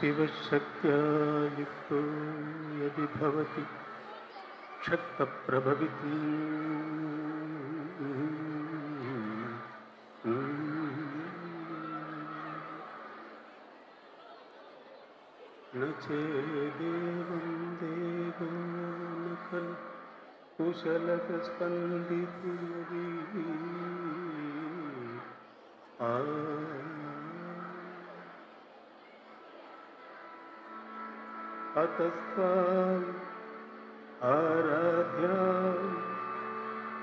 शिवशक्त्या युक्तो यदि भवति शक्तप्रभविति न चेदेवं देवो न खलु कुशलस्पन्दितो अतस्त्वाम् आराध्या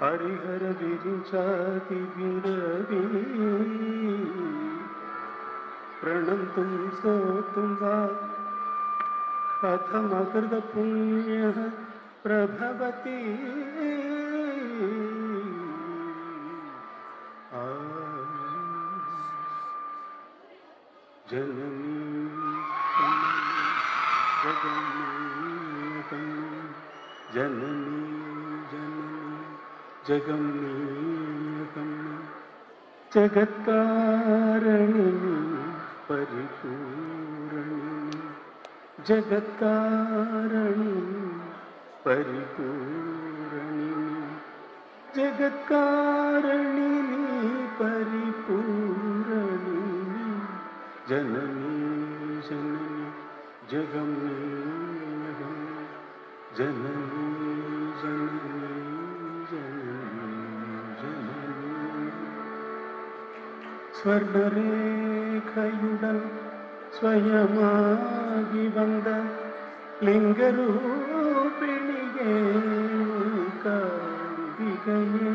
हरिहर विरिञ्चाति विरवी प्रणन्तुं स्तोतुं वा कथमकृतपुण्यः प्रभवति जननी जननी जगन्नीयकम् जगत्कारणिनी परिपूरणिनी जगत्कारणिनी परिपूरणिनी जगत्कारणिनी परिपूरणिनी जननी जननी जगन्नीयकम् जननी जननी ஸ்வர்ணரேகையுடன் ஸ்வயமாகி வந்த லிங்கரூபிணியே காந்திகையே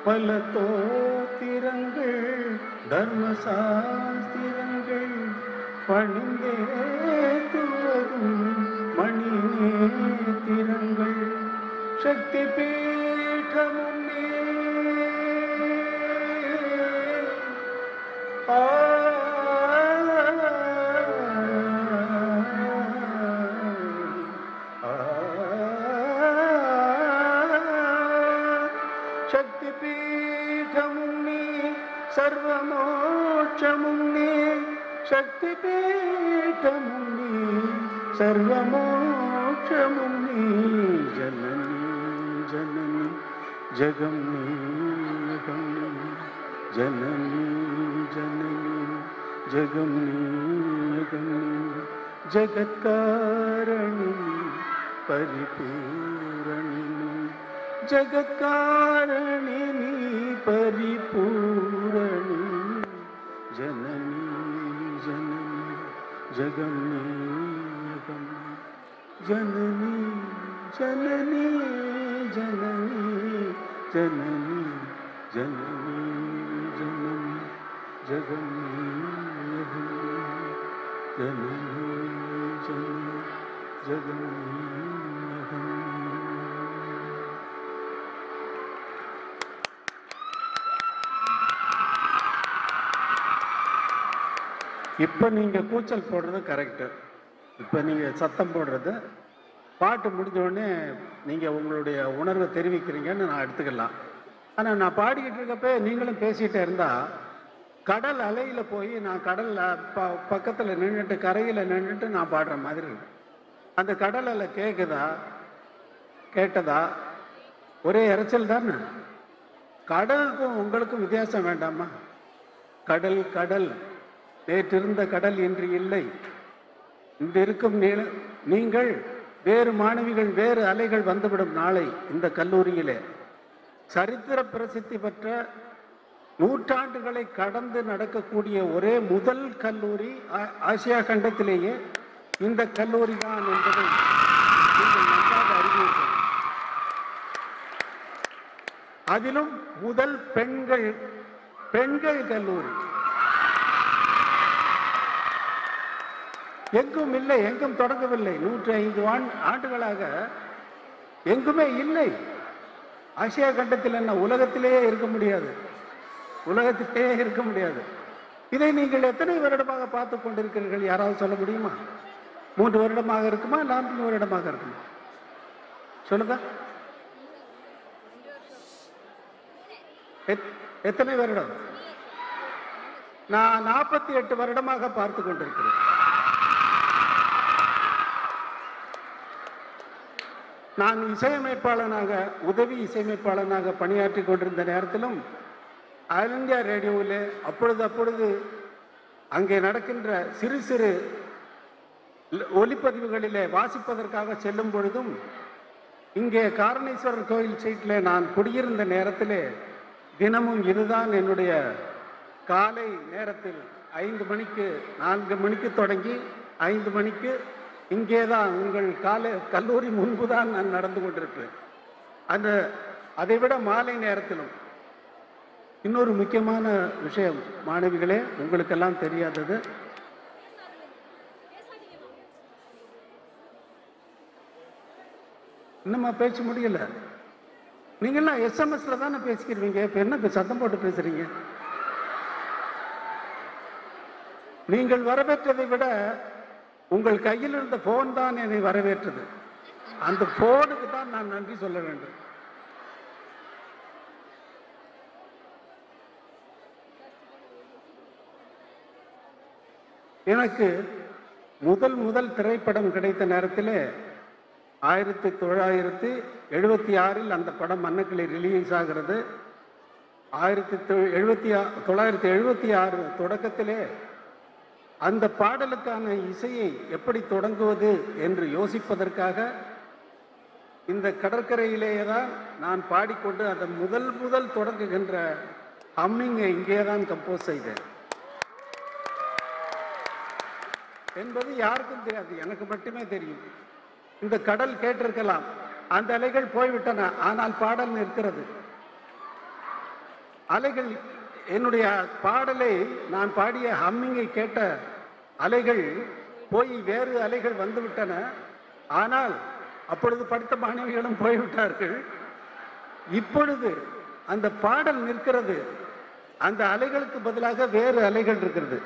பல தோத்திரங்கள் தர்மசாஸ்திரங்கள் பணிந்தே துவரும் மணி நேத்திரங்கள் சக்தி பீഠமும் शक्ति पीठमुन्नी सर्वमोक्षमुन्नी शक्ति पीठमुन्नी सर्वमोक्षमुन्नी जननी जननी जगन्नीयकम् जननी जननी जगन्नीयकम् जगत्कारणिनी परिपूरणिनी जगत्कारणिनी परिपूरणिनी जननी जननी जगन्नीयकम् जननी जननी जननी जननी जननी जननी जगन्नीयकम् जननी जननी जगन्नीयकम् இப்போ நீங்கள் கூச்சல் போடுறது கரெக்டு. இப்போ நீங்கள் சத்தம் போடுறது பாட்டு முடிஞ்ச உடனே நீங்கள் உங்களுடைய உணர்வை தெரிவிக்கிறீங்கன்னு நான் எடுத்துக்கலாம். ஆனால் நான் பாடிக்கிட்டு இருக்கப்போ நீங்களும் பேசிகிட்டே இருந்தால் கடல் அலையில் போய் நான் கடல் பக்கத்தில் நின்றுட்டு கரையில் நின்றுட்டு நான் பாடுற மாதிரி இருக்கு. அந்த கடல் அலை கேட்டதா ஒரே இறைச்சல் தானே. கடலுக்கும் உங்களுக்கும் வித்தியாசம் வேண்டாமா? கடல் கடல் நேற்றிருந்த கடல் இன்று இல்லை. இந்த இருக்கும் நீங்கள் வேறு மாணவிகள் வேறு அலைகள் வந்துவிடும் நாளை. இந்த கல்லூரியிலே சரித்திர பிரசித்தி பெற்ற நூற்றாண்டுகளை கடந்து நடக்கக்கூடிய ஒரே முதல் கல்லூரி ஆசியா கண்டத்திலேயே இந்த கல்லூரி தான் என்பதை நீங்கள் நன்றாக அறிவீர்கள். அதிலும் முதல் பெண்கள் கல்லூரி. எங்கும் இல்லை, எங்கும் தொடங்கவில்லை. 105 ஆண்டுகளாக எங்குமே இல்லை. ஆசியா கண்டத்தில் என்ன உலகத்திலேயே இருக்க முடியாது, உலகத்திலேயே இருக்க முடியாது. இதை நீங்கள் எத்தனை வருடமாக பார்த்து கொண்டிருக்கிறீர்கள்? யாராவது சொல்ல முடியுமா? 3 வருடமாக இருக்குமா? 4 வருடமாக இருக்குமா? சொல்லுங்க. எத்தனை வருடம்? நான் 48 வருடமாக பார்த்து கொண்டிருக்கிறேன். நான் இசையமைப்பாளனாக, உதவி இசையமைப்பாளனாக பணியாற்றி கொண்டிருந்த நேரத்திலும் ஆல் இந்தியா ரேடியோவில் அப்பொழுது அங்கே நடக்கின்ற சிறு சிறு ஒலிப்பதிவுகளிலே வாசிப்பதற்காக செல்லும் பொழுதும், இங்கே காரணேஸ்வரர் கோயில் சைட்டில் நான் குடியிருந்த நேரத்திலே தினமும் இதுதான் என்னுடைய காலை நேரத்தில் 5 மணிக்கு 4 மணிக்கு தொடங்கி 5 மணிக்கு இங்கே தான் உங்கள் கல்லூரி முன்பு தான் நான் நடந்து கொண்டிருப்பேன். அதைவிட மாலை நேரத்திலும் இன்னொரு முக்கியமான விஷயம் மாணவிகளே, உங்களுக்கெல்லாம் தெரியாதது, இன்னுமா பேச முடியல? நீங்கள்லாம் எஸ்எம்எஸ்ல தானே பேசிக்கிறீங்க, இப்போ என்ன சத்தம் போட்டு பேசுறீங்க? நீங்கள் வரவேற்றதை விட உங்கள் கையில் இருந்த போன் தான் என்னை வரவேற்றது. அந்த போனுக்கு தான் நான் நன்றி சொல்ல வேண்டும். எனக்கு முதல் திரைப்படம் கிடைத்த நேரத்தில் 1976 அந்த படம் மன்னக்கிளி ரிலீஸ் ஆகிறது. 1976 தொடக்கத்திலே அந்த பாடலுக்கான இசையை எப்படி தொடங்குவது என்று யோசிப்பதற்காக இந்த கடற்கரையிலேயே தான் நான் பாடிக்கொண்டு அந்த முதல் தொடங்குகின்ற ஹம்மிங்கை இங்கே தான் கம்போஸ் செய்தேன் என்பது யாருக்கும் தெரியாது, எனக்கு மட்டுமே தெரியும். இந்த கடல் கேட்டிருக்கலாம், அந்த அலைகள் போய்விட்டன, ஆனால் பாடல் நிற்கிறது. அலைகள் என்னுடைய பாடலை நான் பாடிய ஹம்மிங்கை கேட்ட அலைகள் போய் வேறு அலைகள் வந்துவிட்டன. ஆனால் அப்பொழுது படித்த மாணவிகளும் போய்விட்டார்கள். இப்பொழுது அந்த பாடல் நிற்கிறது, அந்த அலைகளுக்கு பதிலாக வேறு அலைகள் இருக்கிறது.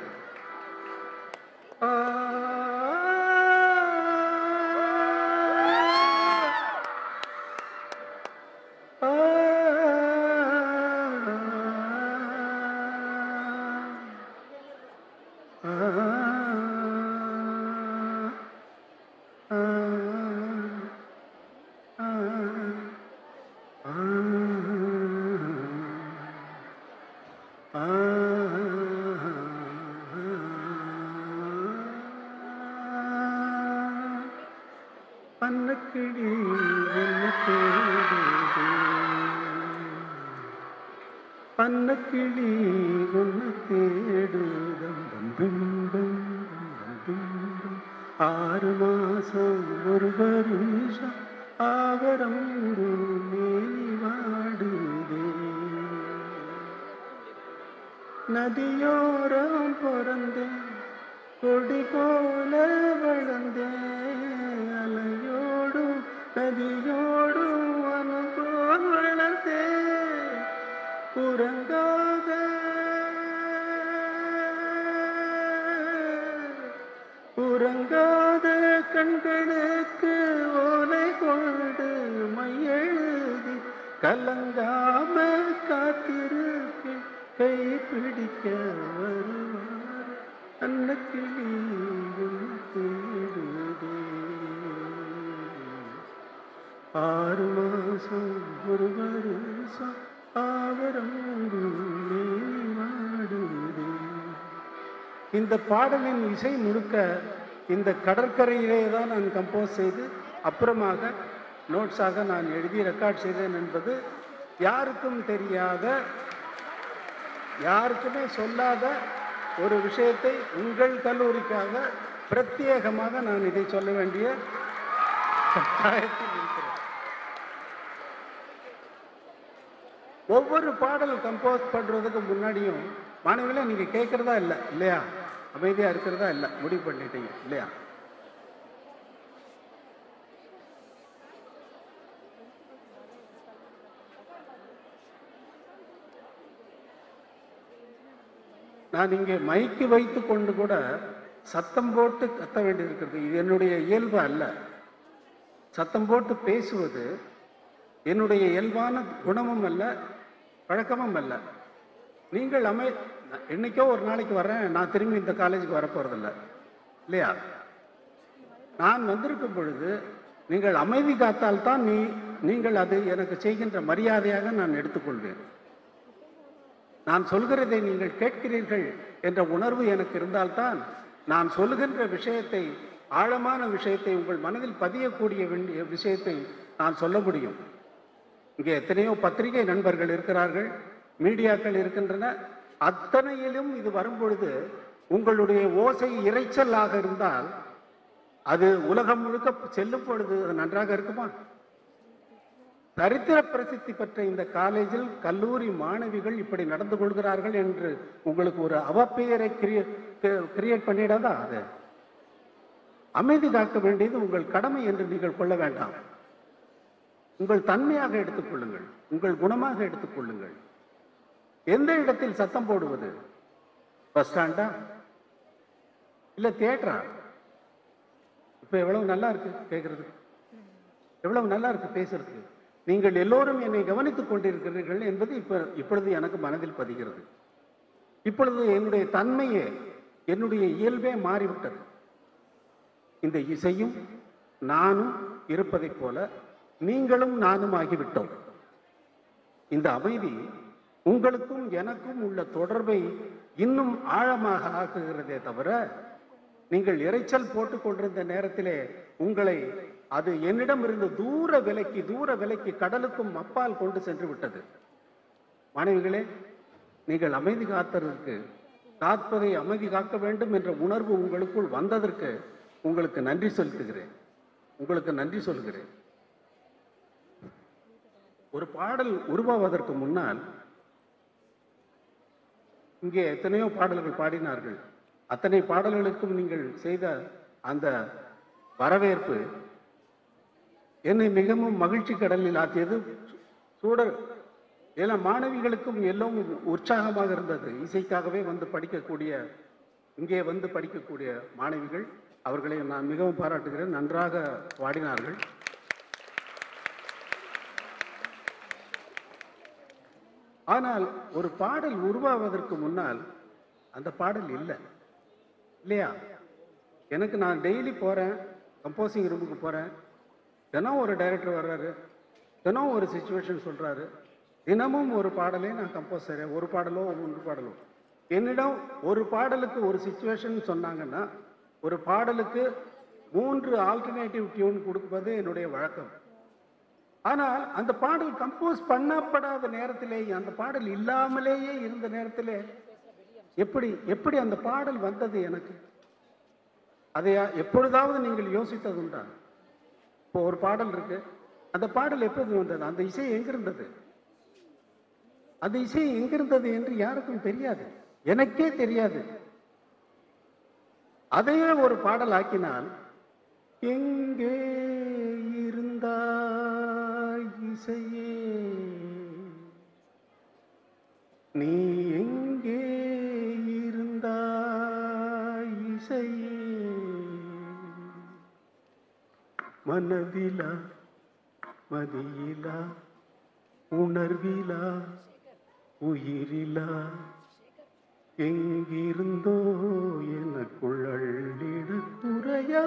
பன்னக்கிளி என்ன தேடுதே, பன்னக்கிளி ஒன்று தேடுதம், 6 மாசம் 1 வருஷம் ஆவரம் மேலி வாடுதே. நதியோரம் பிறந்தேன், கொடி போல வளர்ந்தேன், அலையோடும் நதியோடும் அனுபவம் வளர்ந்தேன். உறங்காத கண்களுக்கு ஓலை கொண்டு மையெழுதி கலங்காம காத்திருக்கு, கை பிடிக்க வருவார் அன்னக்கிளி தேடுதே. 6 மாசம் 1 வருஷம் ஆவரம் வாடுதே. இந்த பாடலின் இசை முழுக்க இந்த கடற்கரையிலே தான் நான் கம்போஸ் செய்து அப்புறமாக நோட்ஸாக நான் எழுதி ரெக்கார்ட் செய்தேன் என்பது யாருக்கும் தெரியாத, யாருக்குமே சொல்லாத ஒரு விஷயத்தை உங்கள் கல்லூரிக்காக பிரத்யேகமாக நான் இதை சொல்ல வேண்டிய கட்டாயத்தில் இருக்கிறேன். ஒவ்வொரு பாடல் கம்போஸ் பண்ணுறதுக்கு முன்னாடியும் மாணவிகளை நீங்கள் கேட்குறதா இல்லை இல்லையா, அமைதியாக இருக்கிறதா இல்லை, முடிவு பண்ணிட்டீங்க இல்லையா? நான் இங்கே மைக்கு வைத்து கொண்டு கூட சத்தம் போட்டு கத்த வேண்டியிருக்கிறது. இது என்னுடைய இயல்பு அல்ல. சத்தம் போட்டு பேசுவது என்னுடைய இயல்பான குணமும் அல்ல, பழக்கமும் அல்ல. நீங்கள் என்னைக்கோ ஒரு நாளைக்கு வரேன், நான் திரும்பி இந்த காலேஜுக்கு வரப்போறதில்லை இல்லையா? நான் வந்திருக்கும் பொழுது நீங்கள் அமைதி காத்தால் தான் நீங்கள் அது எனக்கு செய்கின்ற மரியாதையாக நான் எடுத்துக்கொள்வேன். நான் சொல்கிறதை நீங்கள் கேட்கிறீர்கள் என்ற உணர்வு எனக்கு இருந்தால்தான் நான் சொல்லுகின்ற விஷயத்தை, ஆழமான விஷயத்தை, உங்கள் மனதில் பதியக்கூடிய விஷயத்தை நான் சொல்ல முடியும். இங்கே எத்தனையோ பத்திரிகை நண்பர்கள் இருக்கிறார்கள், மீடியாக்கள் இருக்கின்றன. அத்தனையிலும் இது வரும்பொழுது உங்களுடைய ஓசை இரைச்சலாக இருந்தால் அது உலகம் முழுக்க செல்லும் பொழுது அது நன்றாக இருக்குமா? சரித்திர பிரசித்தி பெற்ற இந்த காலேஜில் கல்லூரி மாணவிகள் இப்படி நடந்து கொள்கிறார்கள் என்று உங்களுக்கு ஒரு அவப்பெயரை கிரியேட் பண்ணிடாதா? அது அமைதி காக்க வேண்டியது உங்கள் கடமை என்று நீங்கள் கொள்ள வேண்டாம். உங்கள் தன்மையாக எடுத்துக்கொள்ளுங்கள், உங்கள் குணமாக எடுத்துக்கொள்ளுங்கள். எந்த இடத்தில் சத்தம் போடுவது? பஸ் ஸ்டாண்டா இல்ல தியேட்டரா? இப்ப எவ்வளவு நல்லா இருக்கு கேட்கறது, எவ்வளவு நல்லா இருக்கு பேசுறதுக்கு. நீங்கள் எல்லோரும் என்னை கவனித்துக் கொண்டிருக்கிறீர்கள் என்பது இப்பொழுது எனக்கு மனதில் பதிகிறது. இப்பொழுது என்னுடைய தன்மையே, என்னுடைய இயல்பே மாறிவிட்டது. இந்த இசையும் நானும் இருப்பதைப் போல நீங்களும் நானும் ஆகிவிட்டோம். இந்த அமைதி உங்களுக்கும் எனக்கும் உள்ள தொடர்பை இன்னும் ஆழமாக ஆக்குகிறதே தவிர, நீங்கள் இரைச்சல் போட்டுக் கொண்டிருந்த நேரத்திலே உங்களை அது என்னிடம் இருந்து தூர விலைக்கு கடலுக்கும் அப்பால் கொண்டு சென்று விட்டது. மாணவிகளே, நீங்கள் அமைதி காப்பதை அமைதி காக்க வேண்டும் என்ற உணர்வு உங்களுக்குள் வந்ததற்கு உங்களுக்கு நன்றி சொல்கிறேன். ஒரு பாடல் உருவாவதற்கு முன்னால் இங்கே எத்தனையோ பாடல்கள் பாடினார்கள். அத்தனை பாடல்களுக்கும் நீங்கள் செய்த அந்த வரவேற்பு என்னை மிகவும் மகிழ்ச்சி கடலில் ஆற்றியது. எல்லா மாணவிகளுக்கும் எல்லாம் உற்சாகமாக இருந்தது. இசைக்காகவே இங்கே வந்து படிக்கக்கூடிய மாணவிகள், அவர்களை நான் மிகவும் பாராட்டுகிறேன். நன்றாக பாடினார்கள். ஆனால் ஒரு பாடல் உருவாவதற்கு முன்னால் அந்த பாடல் இல்லையா? எனக்கு நான் டெய்லி போறேன், கம்போசிங் ரூமுக்கு போறேன், தினம் ஒரு டைரக்டர் வர்றாரு, தினம் ஒரு சிச்சுவேஷன் சொல்றாரு, தினமும் ஒரு பாடலை நான் கம்போஸ் செய்றேன். ஒரு பாடலோ 3 பாடலோ. என்னிடம் ஒரு பாடலுக்கு ஒரு சிச்சுவேஷன் சொன்னாங்கன்னா ஒரு பாடலுக்கு 3 ஆல்டர்னேட்டிவ் டியூன் கொடுப்பது என்னுடைய வழக்கம். ஆனால் அந்த பாடல் கம்போஸ் பண்ணப்படாத நேரத்திலே, அந்த பாடல் இல்லாமலேயே இருந்த நேரத்திலே எப்படி அந்த பாடல் வந்தது எனக்கு? அதை எப்பொழுதாவது நீங்கள் யோசித்ததுண்டா? இப்போ ஒரு பாடல் இருக்கு, அந்த பாடல் எப்போது வந்தது? அந்த இசை எங்கிருந்தது? அந்த இசை எங்கிருந்தது என்று யாருக்கும் தெரியாது, எனக்கே தெரியாது. அதையே ஒரு பாடல் ஆக்கினால், எங்கே இருந்தாய் இசையே, நீ எங்கே இருந்தாய் இசையே, மனதிலா மதியிலா உணர்விலா உயிரிலா எங்கிருந்தோ எனக்குள் அள்ளிட குறையா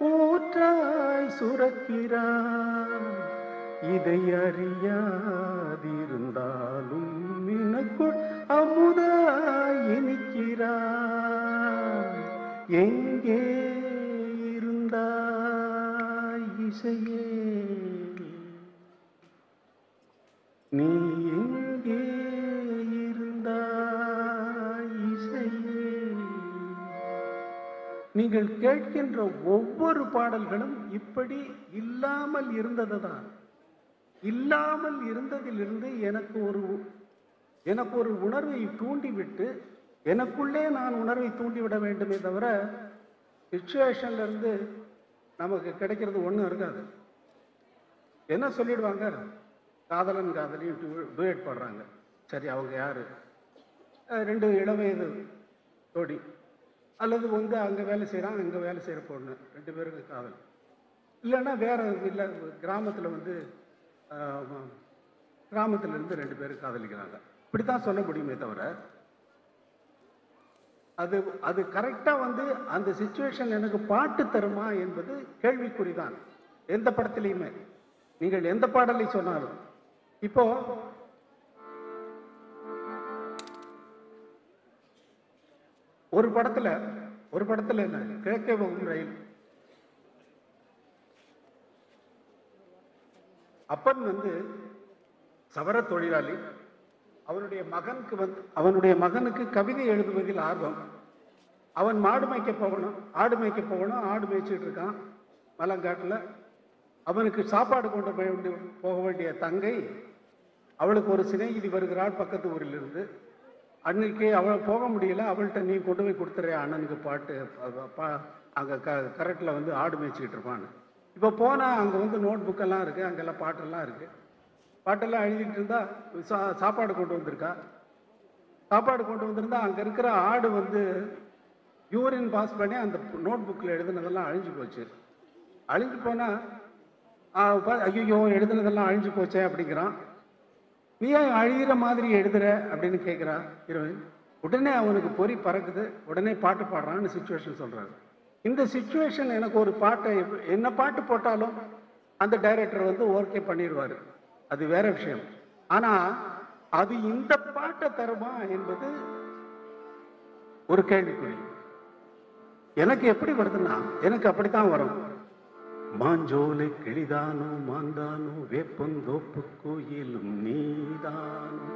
ஊற்றாய் சுரக்கிறாய், இதை அறியாதிருந்தாலும் எனக்குள் அமுதாய் இனிக்கிறாய், எங்கே இருந்தாய் இசையே, நீ எங்கே இருந்தாய் இசையே. நீங்கள் கேட்கின்ற ஒவ்வொரு பாடல்களும் இப்படி இல்லாமல் இருந்ததுதான். இல்லாமல் இருந்ததிலிருந்து எனக்கு ஒரு உணர்வை தூண்டிவிட்டு, எனக்குள்ளே நான் உணர்வை தூண்டிவிட வேண்டுமே தவிர, சிச்சுவேஷன்ல இருந்து நமக்கு கிடைக்கிறது ஒன்றும் இருக்காது. என்ன சொல்லிடுவாங்க? காதலன் காதலியும் டூயட் பாடுறாங்க. சரி, அவங்க யாரு? 2 இளவயது ஜோடி, அல்லது அங்கே வேலை செய்கிறாங்க, இங்கே வேலை செய்கிற பொண்ணு, 2 பேருக்கு காதல். இல்லைன்னா வேற இல்லை, கிராமத்தில் கிராமத்திலிருந்து 2 பேரும் காதலிக்கிறாங்க. இப்படித்தான் சொல்ல முடியுமே தவிர, அது கரெக்டாக அந்த சிச்சுவேஷன் எனக்கு பாட்டு தருமா என்பது கேள்விக்குறிதான். எந்த படத்திலையுமே நீங்கள் எந்த பாடலை சொன்னாலும். இப்போ ஒரு படத்துல என்ன, கிழக்கே போகும் ரயில், அப்பன் சவர தொழிலாளி, அவனுடைய மகனுக்கு கவிதை எழுதுவதில் ஆர்வம். அவன் ஆடு மேய்க்க போகணும், ஆடு மேய்ச்சிட்டு இருக்கான் மலங்காட்டில். அவனுக்கு சாப்பாடு கொண்டு போக வேண்டிய தங்கை, அவளுக்கு ஒரு சிநேகிதி வருகிறாள் பக்கத்து ஊரில் இருந்து. அன்னைக்கு அவள் போக முடியல, அவள்கிட்ட நீ கொண்டு போய் கொடுத்துற அண்ணனுக்கு பாட்டு, அங்கே கரெக்டில் ஆடு மேய்ச்சிக்கிட்டு இருப்பான்னு. இப்போ போனால் அங்கே நோட் புக்கெல்லாம் இருக்குது, அங்கெல்லாம் பாட்டெல்லாம் இருக்குது. பாட்டெல்லாம் எழுதிட்டு இருந்தா சாப்பாடு கொண்டு வந்திருக்கா. சாப்பாடு கொண்டு வந்திருந்தா அங்கே இருக்கிற ஆடு யூரின் பாஸ் பண்ணி அந்த நோட் புக்கில் எழுதுனதெல்லாம் அழிஞ்சு போச்சு. அழிஞ்சு போனால் ஐயோ எழுதுனதெல்லாம் அழிஞ்சு போச்சே அப்படிங்கிறான். நீ ஏன் அழிகிற மாதிரி எழுதுற அப்படின்னு கேட்குறா ஹீரோயின். உடனே அவனுக்கு பொறி பறக்குது, உடனே பாட்டு பாடுறான்னு சுச்சுவேஷன் சொல்கிறாரு. இந்த சுச்சுவேஷன் எனக்கு ஒரு பாட்டை, என்ன பாட்டு போட்டாலும் அந்த டைரக்டர் ஓகே பண்ணிடுவார், அது வேற விஷயம். ஆனால் அது இந்த பாட்டை தருமா என்பது ஒரு கேள்விக்குறி. எனக்கு எப்படி வருதுன்னா, எனக்கு அப்படித்தான் வரும். மாஞ்சோலை கிளிதானோ மாந்தானோ வேப்பந்தோப்பு கோயிலும் நீதானோ,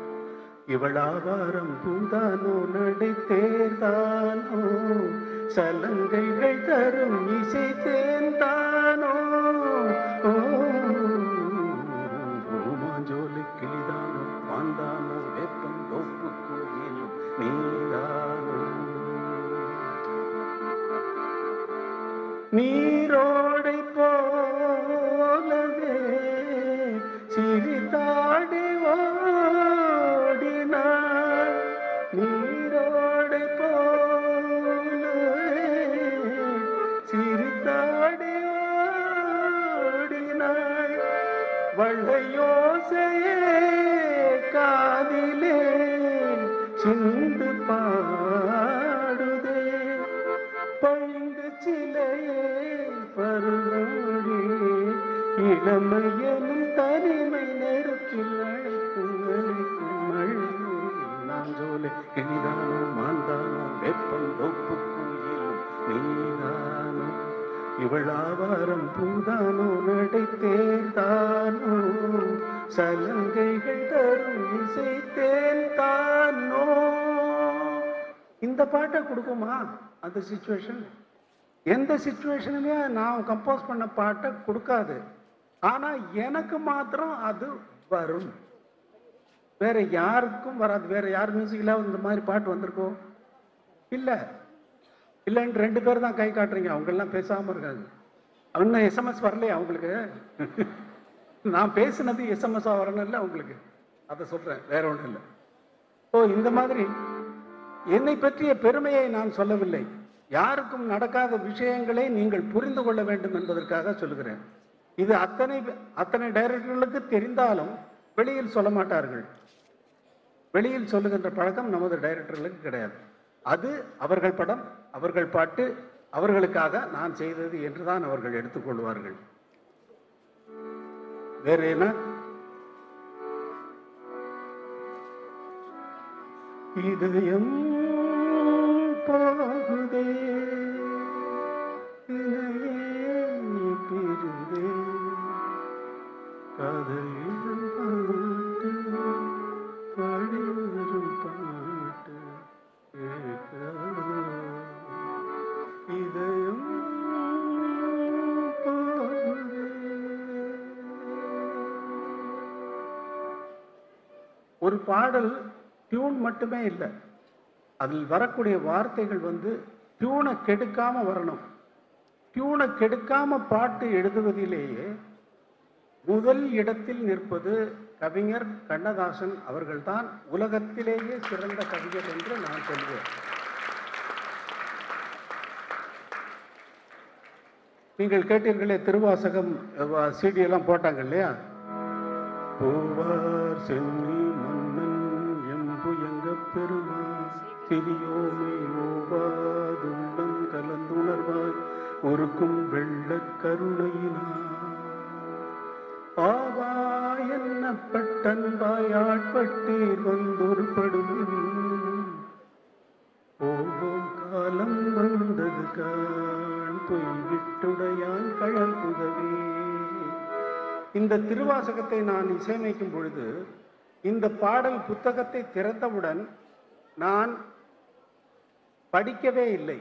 இவளாவாரம் பூதானோ நடை தேர்தானோ, சலங்கைகள் தரும் இசை தேர்ந்தானோ. மாஞ்சோலை கிளிதானோ மாந்தானோ வேப்பந்தோப்பு கோயிலும் நீதானோ. நீரோடை போலவே சிறிதாடி ஓடினாள், நீரோடை போலவே சிறிதாடி ஓடினாள், வள்ளையோசையே காதிலே சிந்து பாடுதே, பழுங்கு சிலையே பருவழி இளமையனும் தனிமை நெருக்கில் அழைக்கும் மழை. நாஞ்சோலை கிளிதானோ மாந்தானோ வெப்பந்தோப்பு கோயிலும் நீதானோ, இவளாவாரம் பூதானோ நடை தேர்ந்தானோ, சலங்கைகள் தரும் இசை தேர்ந்தானோ. இந்த பாட்டை கொடுக்குமா அந்த சிச்சுவேஷன்? எந்த சிச்சுவேஷனுமே நான் கம்போஸ் பண்ண பாட்டை கொடுக்காது. ஆனால் எனக்கு மாத்திரம் அது வரும், வேற யாருக்கும் வராது. வேற யார் மியூசிக்கில் இந்த மாதிரி பாட்டு வந்திருக்கோ? இல்லைன்னு 2 பேர் தான் கை காட்டுறீங்க, அவங்கெல்லாம் பேசாமல் இருக்காங்க. இன்னும் எஸ்எம்எஸ் வரலையே அவங்களுக்கு. நான் பேசுனது எஸ்எம்எஸ்ஸாக வரணும் இல்லை அவங்களுக்கு, அதை சொல்கிறேன், வேற ஒன்றும் இல்லை. இந்த மாதிரி என்னை பற்றிய பெருமையை நான் சொல்லவில்லை, யாருக்கும் நடக்காத விஷயங்களை நீங்கள் புரிந்து கொள்ள வேண்டும் என்பதற்காக சொல்லுகிறேன். இது அத்தனை டைரக்டர்களுக்கு தெரிந்தாலும் வெளியில் சொல்ல மாட்டார்கள். வெளியில் சொல்லுகின்ற பழக்கம் நமது டைரக்டர்களுக்கு கிடையாது. அது அவர்கள் படம், அவர்கள் பாட்டு, அவர்களுக்காக நான் செய்தது என்றுதான் அவர்கள் எடுத்துக்கொள்வார்கள். வேற என்ன? இதயம் போகுதே பிரிந்தே, காதல் பாட்டு பாடி வரும் பாட்டு இதயம் போகுதே. ஒரு பாடல் டியூன் மட்டுமே இல்லை, அதில் வரக்கூடிய வார்த்தைகள் டியூனை கெடுக்காம வரணும். டியூனை கெடுக்காம பாட்டு எழுதுவதிலேயே முதல் இடத்தில் நிற்பது கவிஞர் கண்ணதாசன் அவர்கள்தான் உலகத்திலேயே சிறந்த கவிஞர் என்று நான் சொல்வேன். நீங்கள் கேட்டீர்களே, திருவாசகம் சிடி எல்லாம் போட்டாங்க இல்லையா? பூவார் சென்னி மன்னன் எம்புயங்க பெருமா திரியோமை ஓவாதுள்ளம் கலந்துணர்வாய் ஒருக்கும் வெள்ள கருணையினார் பாவா என்னப்பட்டன்பாய் ஆட்பட்டீர் வந்தொருபடும் போகும் காலம் வந்தது கான் பொய் விட்டுடையான் கழல் புதவே. இந்த திருவாசகத்தை நான் இசையமைக்கும் பொழுது இந்த பாடல் புத்தகத்தை திறந்தவுடன் நான் படிக்கவே இல்லை.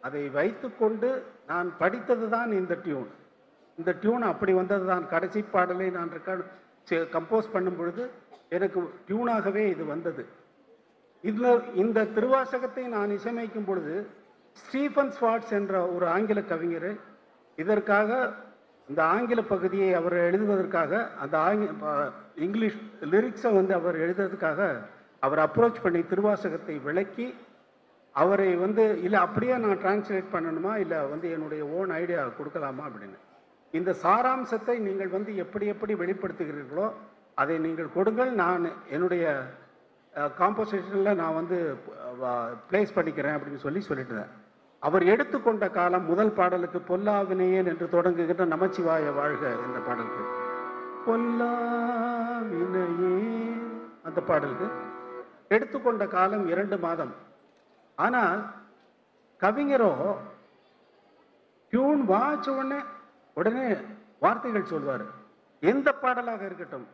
அதை வைத்துக்கொண்டு நான் படித்தது தான் இந்த டியூன். இந்த டியூன் அப்படி வந்தது தான். கடைசி பாடலை நான் கம்போஸ் பண்ணும் பொழுது எனக்கு டியூனாகவே இது வந்தது. இந்த திருவாசகத்தை நான் இசையமைக்கும் பொழுது ஸ்டீஃபன் ஸ்வார்ட்ஸ் என்ற ஒரு ஆங்கில கவிஞர் இதற்காக இந்த ஆங்கில பகுதியை அவர் எழுதுவதற்காக அந்த இங்கிலீஷ் லிரிக்ஸை வந்து அவர் எழுதுறதுக்காக அவர் அப்ரோச் பண்ணி திருவாசகத்தை விளக்கி அவரை வந்து இல்லை அப்படியே நான் டிரான்ஸ்லேட் பண்ணணுமா இல்லை வந்து என்னுடைய ஓன் ஐடியா கொடுக்கலாமா அப்படின்னு. இந்த சாராம்சத்தை நீங்கள் வந்து எப்படி எப்படி வெளிப்படுத்துகிறீர்களோ அதை நீங்கள் கொடுங்கள், நான் என்னுடைய காம்போசிஷனில் நான் வந்து பிளேஸ் பண்ணிக்கிறேன் அப்படின்னு சொல்லிட்டேன். அவர் எடுத்துக்கொண்ட காலம் முதல் பாடலுக்கு பொல்லாவினையேன் என்று தொடங்குகின்ற நமச்சிவாய வாழ்க என்ற பாடலுக்கு பொல்லாவினையே அந்த பாடலுக்கு எடுத்துக்கொண்ட காலம் 2 மாதம். ஆனால் கவிஞரோ டியூன் வாட்ச உடனே வார்த்தைகள் சொல்வார். எந்த பாடலாக இருக்கட்டும்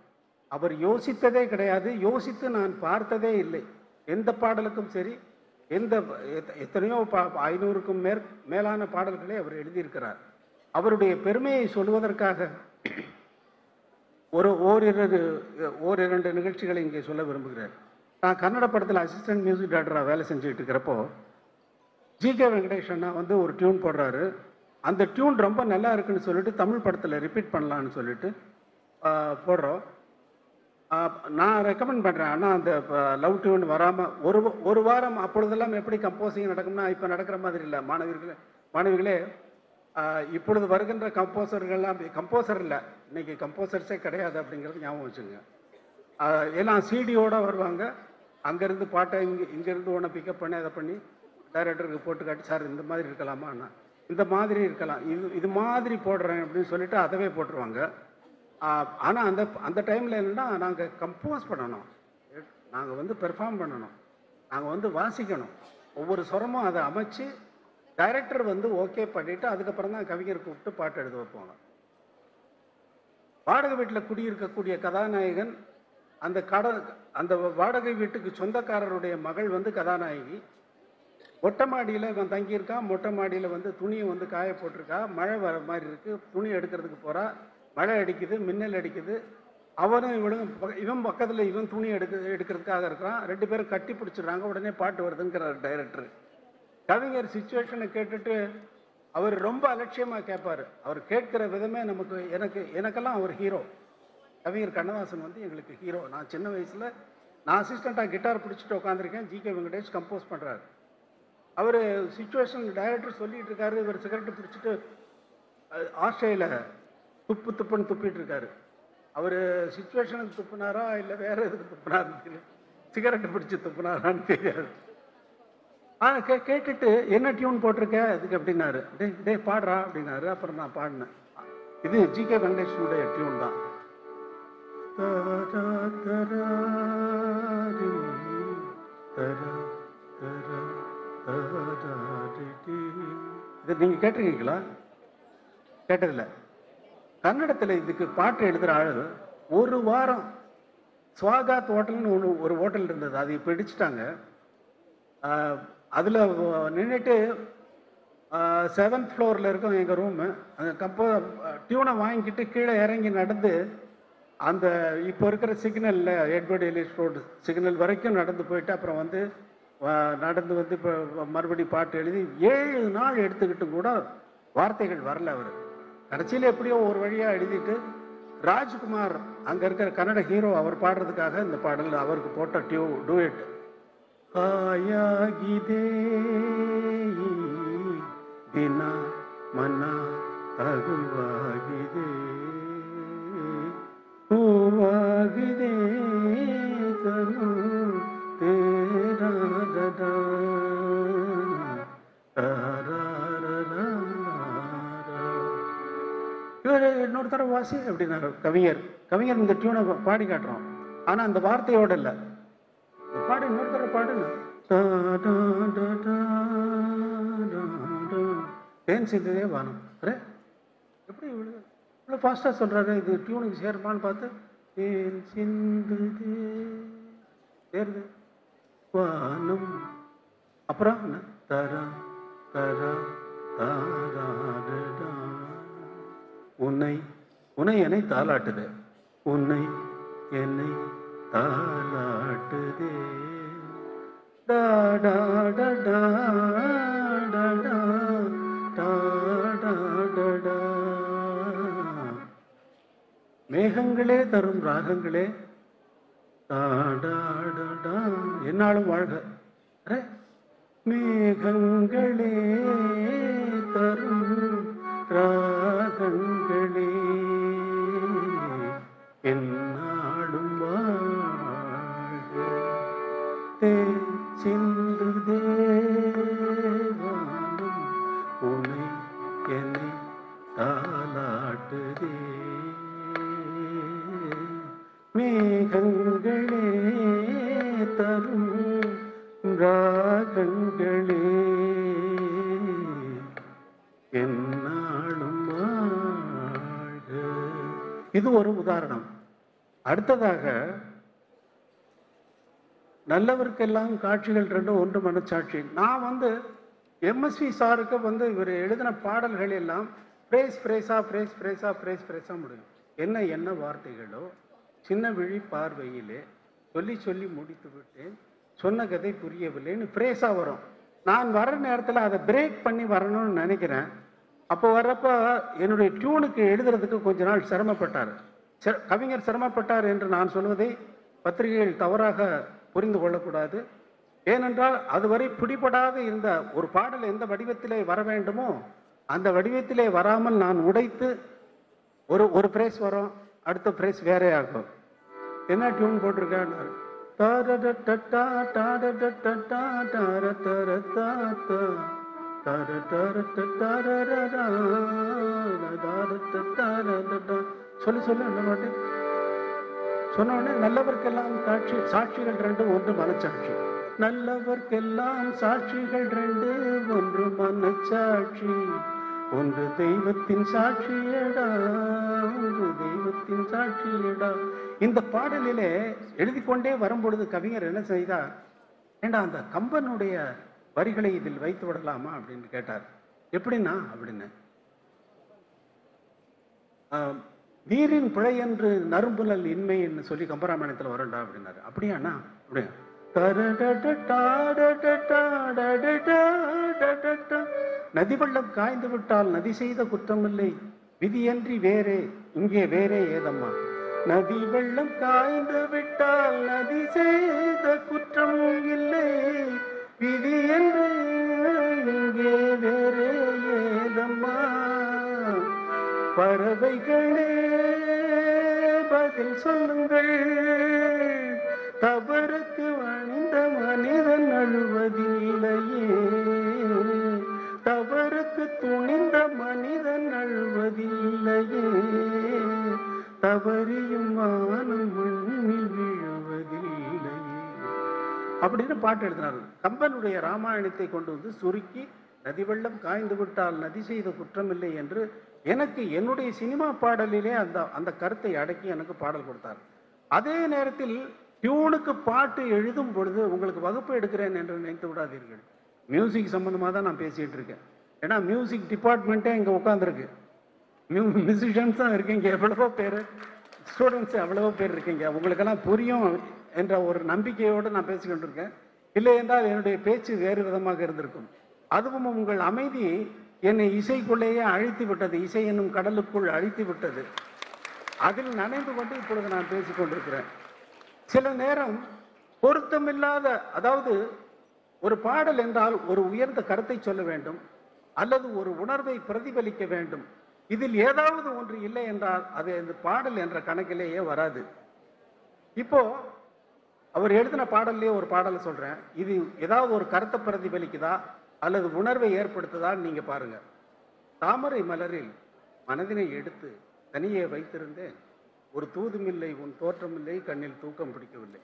அவர் யோசித்ததே கிடையாது, யோசித்து நான் பார்த்ததே இல்லை. எந்த பாடலுக்கும் சரி, எத்தனையோ 500க்கும் மேலான பாடல்களை அவர் எழுதியிருக்கிறார். அவருடைய பெருமையை சொல்வதற்காக ஓரிரண்டு நிகழ்ச்சிகளை இங்கே சொல்ல விரும்புகிறேன். நான் கன்னட படத்தில் அசிஸ்டன்ட் மியூசிக் டைரக்டராக வேலை செஞ்சுட்டு இருக்கிறப்போ ஜி.கே. வெங்கடேஷன்னா வந்து ஒரு டியூன் போடுறாரு. அந்த டியூன் ரொம்ப நல்லா இருக்குன்னு சொல்லிட்டு தமிழ் படத்தில் ரிப்பீட் பண்ணலான்னு சொல்லிட்டு போடுறோம். நான் ரெக்கமெண்ட் பண்ணுறேன். ஆனால் அந்த லவ் டியூன் வராமல் ஒரு வாரம் அப்பொழுதெல்லாம் எப்படி கம்போசிங் நடக்கும்னா இப்போ நடக்கிற மாதிரி இல்லை. மாணவிகளே இப்பொழுது வருகின்ற கம்போசர்கள்லாம் கம்போசர் இல்லை, இன்னைக்கு கம்போசர்ஸே கிடையாது அப்படிங்கிறது ஞாபகம் வச்சுங்க. எல்லாம் சிடியோடு வருவாங்க. அங்கேருந்து பாட்டை இங்கேருந்து ஒன்று பிக்கப் பண்ணி அதை பண்ணி டைரக்டருக்கு போட்டு காட்டி, சார் இந்த மாதிரி இருக்கலாமா, நான் இந்த மாதிரி இருக்கலாம், இது மாதிரி போடுறேன் அப்படின்னு சொல்லிட்டு அதவே போட்டுருவாங்க. ஆனால் அந்த டைமில் என்னென்னா நாங்கள் கம்போஸ் பண்ணணும், நாங்கள் வந்து பெர்ஃபார்ம் பண்ணணும், நாங்கள் வந்து வாசிக்கணும். ஒவ்வொரு சுரமும் அதை அமைச்சு டைரக்டர் வந்து ஓகே பண்ணிவிட்டு அதுக்கப்புறம் தான் கவிஞர் கூப்பிட்டு பாட்டு எழுத வைப்பாங்க. வாடகை வீட்டில் குடியிருக்கக்கூடிய கதாநாயகன் அந்த வாடகை வீட்டுக்கு சொந்தக்காரருடைய மகள் வந்து கதாநாயகி. மொட்டை மாடியில் இவன் தங்கியிருக்கான். மொட்டை மாடியில் வந்து துணியை வந்து காய போட்டிருக்கா. மழை வர மாதிரி இருக்குது. துணி எடுக்கிறதுக்கு போகிறா. மழை அடிக்குது, மின்னல் அடிக்குது. அவனும் இவன் பக்கத்தில் இவன் துணி எடுக்கிறதுக்காக இருக்கிறான். 2 பேரும் கட்டி பிடிச்சிடுறாங்க. உடனே பாட்டு வருதுங்கிறார் டைரக்டர். கவிஞர் சுச்சுவேஷனை கேட்டுட்டு அவர் ரொம்ப அலட்சியமாக கேட்பார். அவர் கேட்கிற விதமே எனக்கெல்லாம் அவர் ஹீரோ. கவிஞர் கண்ணதாசன் வந்து எங்களுக்கு ஹீரோ. நான் சின்ன வயசில் நான் அசிஸ்டண்ட்டாக கிட்டார் பிடிச்சிட்டு உட்காந்துருக்கேன். ஜி.கே. வெங்கடேஷ் கம்போஸ் பண்ணுறாரு. அவர் சுச்சுவேஷன் டைரக்டர் சொல்லிட்டு இருக்காரு. இவர் சிகரெட்டு பிடிச்சிட்டு ஆஸ்திரேலியா துப்புன்னு துப்பிட்டு இருக்காரு. அவர் சுச்சுவேஷனுக்கு துப்புனாரா இல்லை வேற எதுக்கு துப்புனாருன்னு தெரியும், சிகரெட்டு பிடிச்சி துப்புனாரான்னு தெரியாது. கேட்டுட்டு என்ன டியூன் போட்டிருக்க இதுக்கு அப்படின்னாரு. டே பாடுறா அப்படின்னாரு. அப்புறம் நான் பாடினேன். இது ஜி.கே. வெங்கடேஷனுடைய டியூன் தான். இது நீங்க கேட்டிருக்கீங்களா? கேட்டதில்லை. கன்னடத்தில் இதுக்கு பாட்டு எழுதுகிற ஆள் ஒரு வாரம் ஸ்வாகாத் ஹோட்டல்னு ஒரு ஹோட்டல் இருந்தது, அது இப்போ இடிச்சிட்டாங்க. அதில் நின்றுட்டு 7th ஃப்ளோரில் இருக்கும் எங்கள் ரூமு. அந்த டியூனை வாங்கிக்கிட்டு கீழே இறங்கி நடந்து அந்த இப்போ இருக்கிற சிக்னலில் எட்வர்ட் எலிஸ் ரோடு சிக்னல் வரைக்கும் நடந்து போயிட்டு அப்புறம் வந்து நடந்து வந்து இப்போ மறுபடி பாட்டு எழுதி 7 நாள் எடுத்துக்கிட்டு கூட வார்த்தைகள் வரல. அவர் கடைசியில் எப்படியோ ஒரு வழியாக எழுதிட்டு ராஜ்குமார் அங்கே இருக்கிற கன்னட ஹீரோ அவர் பாடுறதுக்காக இந்த பாடல் அவருக்கு போட்ட டூயட். ஆயாகிதே ದಿನ ಮನ ತಗುವಾಗಿದೆ ಹೂವಾಗಿದೆ ತನು ತೇರಾದ ಇವರು இன்னொரு தடவை வாசி அப்படின்னாரு கவிஞர். கவிஞர் இந்த டியூனை பாடி காட்டுறோம், ஆனா அந்த வார்த்தையோட இல்லை. பாடு, இன்னொரு தடவை பாடுன்னு. தேன் சிந்ததே வானம். அரே எப்படி இவ்வளோ ஃபாஸ்ட்டாக சொல்கிறாரு, இது டியூனுக்கு சேருமான்னு பார்த்து தேன் சிந்துதே சேருது வானம். அப்புறம் என்ன? தரா தரா தாராடா உன்னை உன்னை என்னை தாலாட்டுதே, உன்னை என்னை தாலாட்டுதே டா டா டா டா டா டா டா டா டா டா. மேகங்களே தரும் ராகங்களே டாடாடா என்னாலும் வாழ்க. அரே மேகங்களே தரும் ராகங்களே என்னாலும் வாழ்க. தேன் சிந்துதே வானம் உன்னை என்னை தாலாட்டுதே மேகங்களே தரும் ராகங்களே என்னாலும் வாழ்க. இது ஒரு உதாரணம். அடுத்ததாக நல்லவருக்கெல்லாம் காட்சிகள் ரெண்டும் ஒன்று மனச்சாட்சி. நான் எம்எஸ்வி சாருக்கு இவர் எழுதின பாடல்கள் எல்லாம் ஃப்ரேஸா முடியும். என்ன வார்த்தைகளோ சின்ன விழி பார்வையிலே சொல்லி சொல்லி முடித்து விட்டேன், சொன்ன கதை புரியவில்லைன்னு ஃப்ரேஸாக வரும். நான் வர்ற நேரத்தில் அதை பிரேக் பண்ணி வரணும்னு நினைக்கிறேன். அப்போ வர்றப்ப என்னுடைய டியூனுக்கு எழுதுறதுக்கு கொஞ்ச நாள் சிரமப்பட்டார். கவிஞர் சிரமப்பட்டார் என்று நான் சொல்வதை பத்திரிகைகள் தவறாக புரிந்து கொள்ளக்கூடாது. ஏனென்றால் அதுவரை பிடிபடாத இருந்த ஒரு பாடல் எந்த வடிவத்திலே வர வேண்டுமோ அந்த வடிவத்திலே வராமல் நான் உடைத்து ஒரு ஃப்ரேஸ் வரும், அடுத்த ஃப்ரேஸ் வேறே ஆகும். என்ன டியூன் போட்டிருக்கான்னு சொல்லி சொல்லு என்ன பாட்டு சொன்ன உடனே நல்லவர்க்கெல்லாம் சாட்சிகள் ரெண்டு ஒன்று மனச்சாட்சி. நல்லவர்க்கெல்லாம் சாட்சிகள் ரெண்டு ஒன்று மனச்சாட்சி, ஒன்று தெய்வத்தின் சாட்சியடா, ஒன்று தெய்வத்தின் சாட்சியடா. இந்த பாடலிலே எழுதி கொண்டே வரும்பொழுது கவிஞர் என்ன செய்தார், ஏண்டா அந்த கம்பனுடைய வரிகளை இதில் வைத்து விடலாமா அப்படின்னு கேட்டார். எப்படின்னா அப்படின்னு நீரின் பிழை என்று நறும்புலல் இன்மைன்னு சொல்லி கம்பராமாயணத்தில் வரண்டா அப்படின்னாரு. அப்படியாண்ணா? அப்படியா? நதி வெள்ளம் காய்ந்து விட்டால் நதி செய்த குற்றமில்லை, விதியன்றி வேறே இங்கே வேறே ஏதம்மா. நதி வெள்ளம் காய்ந்து விட்டால் நதி செய்த குற்றம் இல்லை, விதியன்றி இங்கே வேறே ஏதம்மா. பறவைகளே பதில் சொல்லுங்கள், தவறுக்கு வணிந்த மனிதன் அழுவதில்லையே, தவறுக்கு துணிந்த மனிதன் அழுவதில்லையே, தவறியும் வானம் மண்ணில் விழுவதில்லையே அப்படின்னு பாட்டு எழுதினார். கம்பனுடைய ராமாயணத்தை கொண்டு சுருக்கி நதி வெள்ளம் காய்ந்து விட்டால் நதி செய்த குற்றமில்லை என்று எனக்கு என்னுடைய சினிமா பாடலிலே அந்த கருத்தை அடக்கி எனக்கு பாடல் கொடுத்தார். அதே நேரத்தில் டியூனுக்கு பாட்டு எழுதும் பொழுது உங்களுக்கு வகுப்பு எடுக்கிறேன் என்று நினைத்து விடாதீர்கள். மியூசிக் சம்பந்தமாக தான் நான் பேசிகிட்டு இருக்கேன். ஏன்னா மியூசிக் டிபார்ட்மெண்ட்டே இங்கே உட்காந்துருக்கு, மியூசிஷியன்ஸும் இருக்கீங்க, எவ்வளவோ பேர் ஸ்டூடெண்ட்ஸ் எவ்வளவோ பேர் இருக்கீங்க. உங்களுக்கெல்லாம் புரியும் என்ற ஒரு நம்பிக்கையோடு நான் பேசிக்கொண்டு இருக்கேன். இல்லை என்றால் என்னுடைய பேச்சு வேறு விதமாக இருந்திருக்கும். அதுவும் உங்கள் அமைதி என்னை இசைக்குள்ளேயே அழித்து விட்டது, இசை என்னும் கடலுக்குள் அழித்து விட்டது. அதில் நனைந்து கொண்டு இப்பொழுது நான் பேசிக்கொண்டிருக்கிறேன். சில நேரம் பொருத்தமில்லாத, அதாவது ஒரு பாடல் என்றால் ஒரு உயர்ந்த கருத்தை சொல்ல வேண்டும் அல்லது ஒரு உணர்வை பிரதிபலிக்க வேண்டும். இதில் ஏதாவது ஒன்று இல்லை என்றால் அது இந்த பாடல் என்ற கணக்கிலேயே வராது. இப்போ அவர் எழுதின பாடல்லையே ஒரு பாடலை சொல்றேன், இது ஏதாவது ஒரு கருத்தை பிரதிபலிக்குதா அல்லது உணர்வை ஏற்படுத்துதான்னு நீங்க பாருங்க. தாமரை மலரில் மனதினை எடுத்து தனியே வைத்திருந்தேன். ஒரு தூதுமில்லை உன் தோற்றமில்லை கண்ணில் தூக்கம் பிடிக்கவில்லை.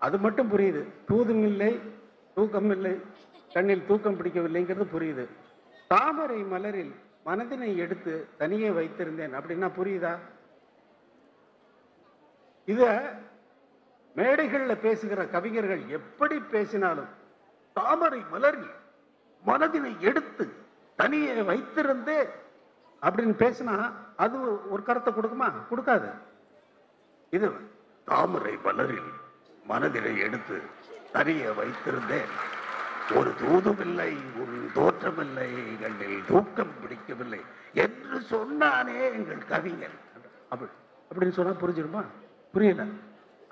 அது மட்டும் புரியுது. தூதுமில்லை தூக்கமில்லை கண்ணில் தூக்கம் பிடிக்கவில்லைங்கிறது புரியுது. தாமரை மலரில் மனதினை எடுத்து தனியே வைத்திருந்தேன் அப்படின்னா புரியுதா? இத மேடைகள்ல பேசுகிற கவிஞர்கள் எப்படி பேசினாலும் தாமரை மலரில் மனதினை எடுத்து தனியே வைத்திருந்தே அப்படின்னு பேசினா அது ஒரு கருத்தை கொடுக்குமா? கொடுக்காது. இது தாமரை மலரில் மனதினை எடுத்து தனியே வைத்திருந்தேன், ஒரு தூதுமில்லை உன் தோற்றமில்லை கண்ணில் தூக்கம் பிடிக்கவில்லை என்று சொன்னானே எங்கள் கவிஞர். அப்படின்னு சொன்னா புரிஞ்சிருமா? புரியல.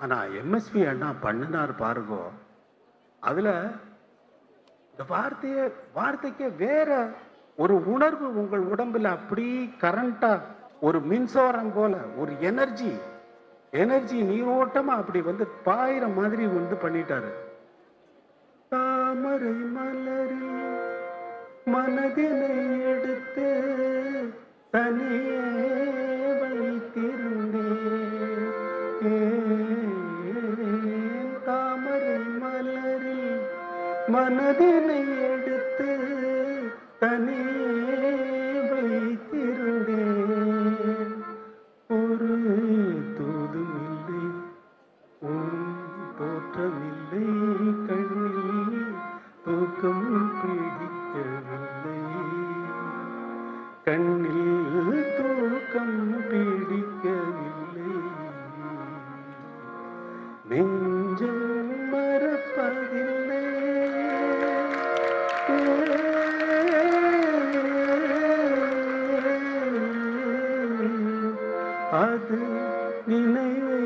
ஆனா எம்எஸ்பி அண்ணா பண்ணினார் பாருங்க. அதுல இந்த வார்த்தைக்கு வேற ஒரு உணர்வு உங்கள் உடம்புல அப்படி கரண்டா ஒரு மின்சாரம் போல ஒரு எனர்ஜி நீரோட்டமா அப்படி வந்து பாயிர மாதிரி வந்து பண்ணிட்டாரு. தாமரை மலரில் மனதினை எடுத்து தனியே வைத்திருந்தேன், தாமரை மலரில் மனதினை எடுத்து தனியே வைத்திருந்தேன், ஒரு தூதுமில்லை உன் தோற்றமில்லை கண்ணில் தூக்கம் பிடிக்கவில்லை, கண்ணில் தூக்கம் பிடிக்கவில்லை, நெஞ்சம் மறப்பதில்லை, அது நினைவை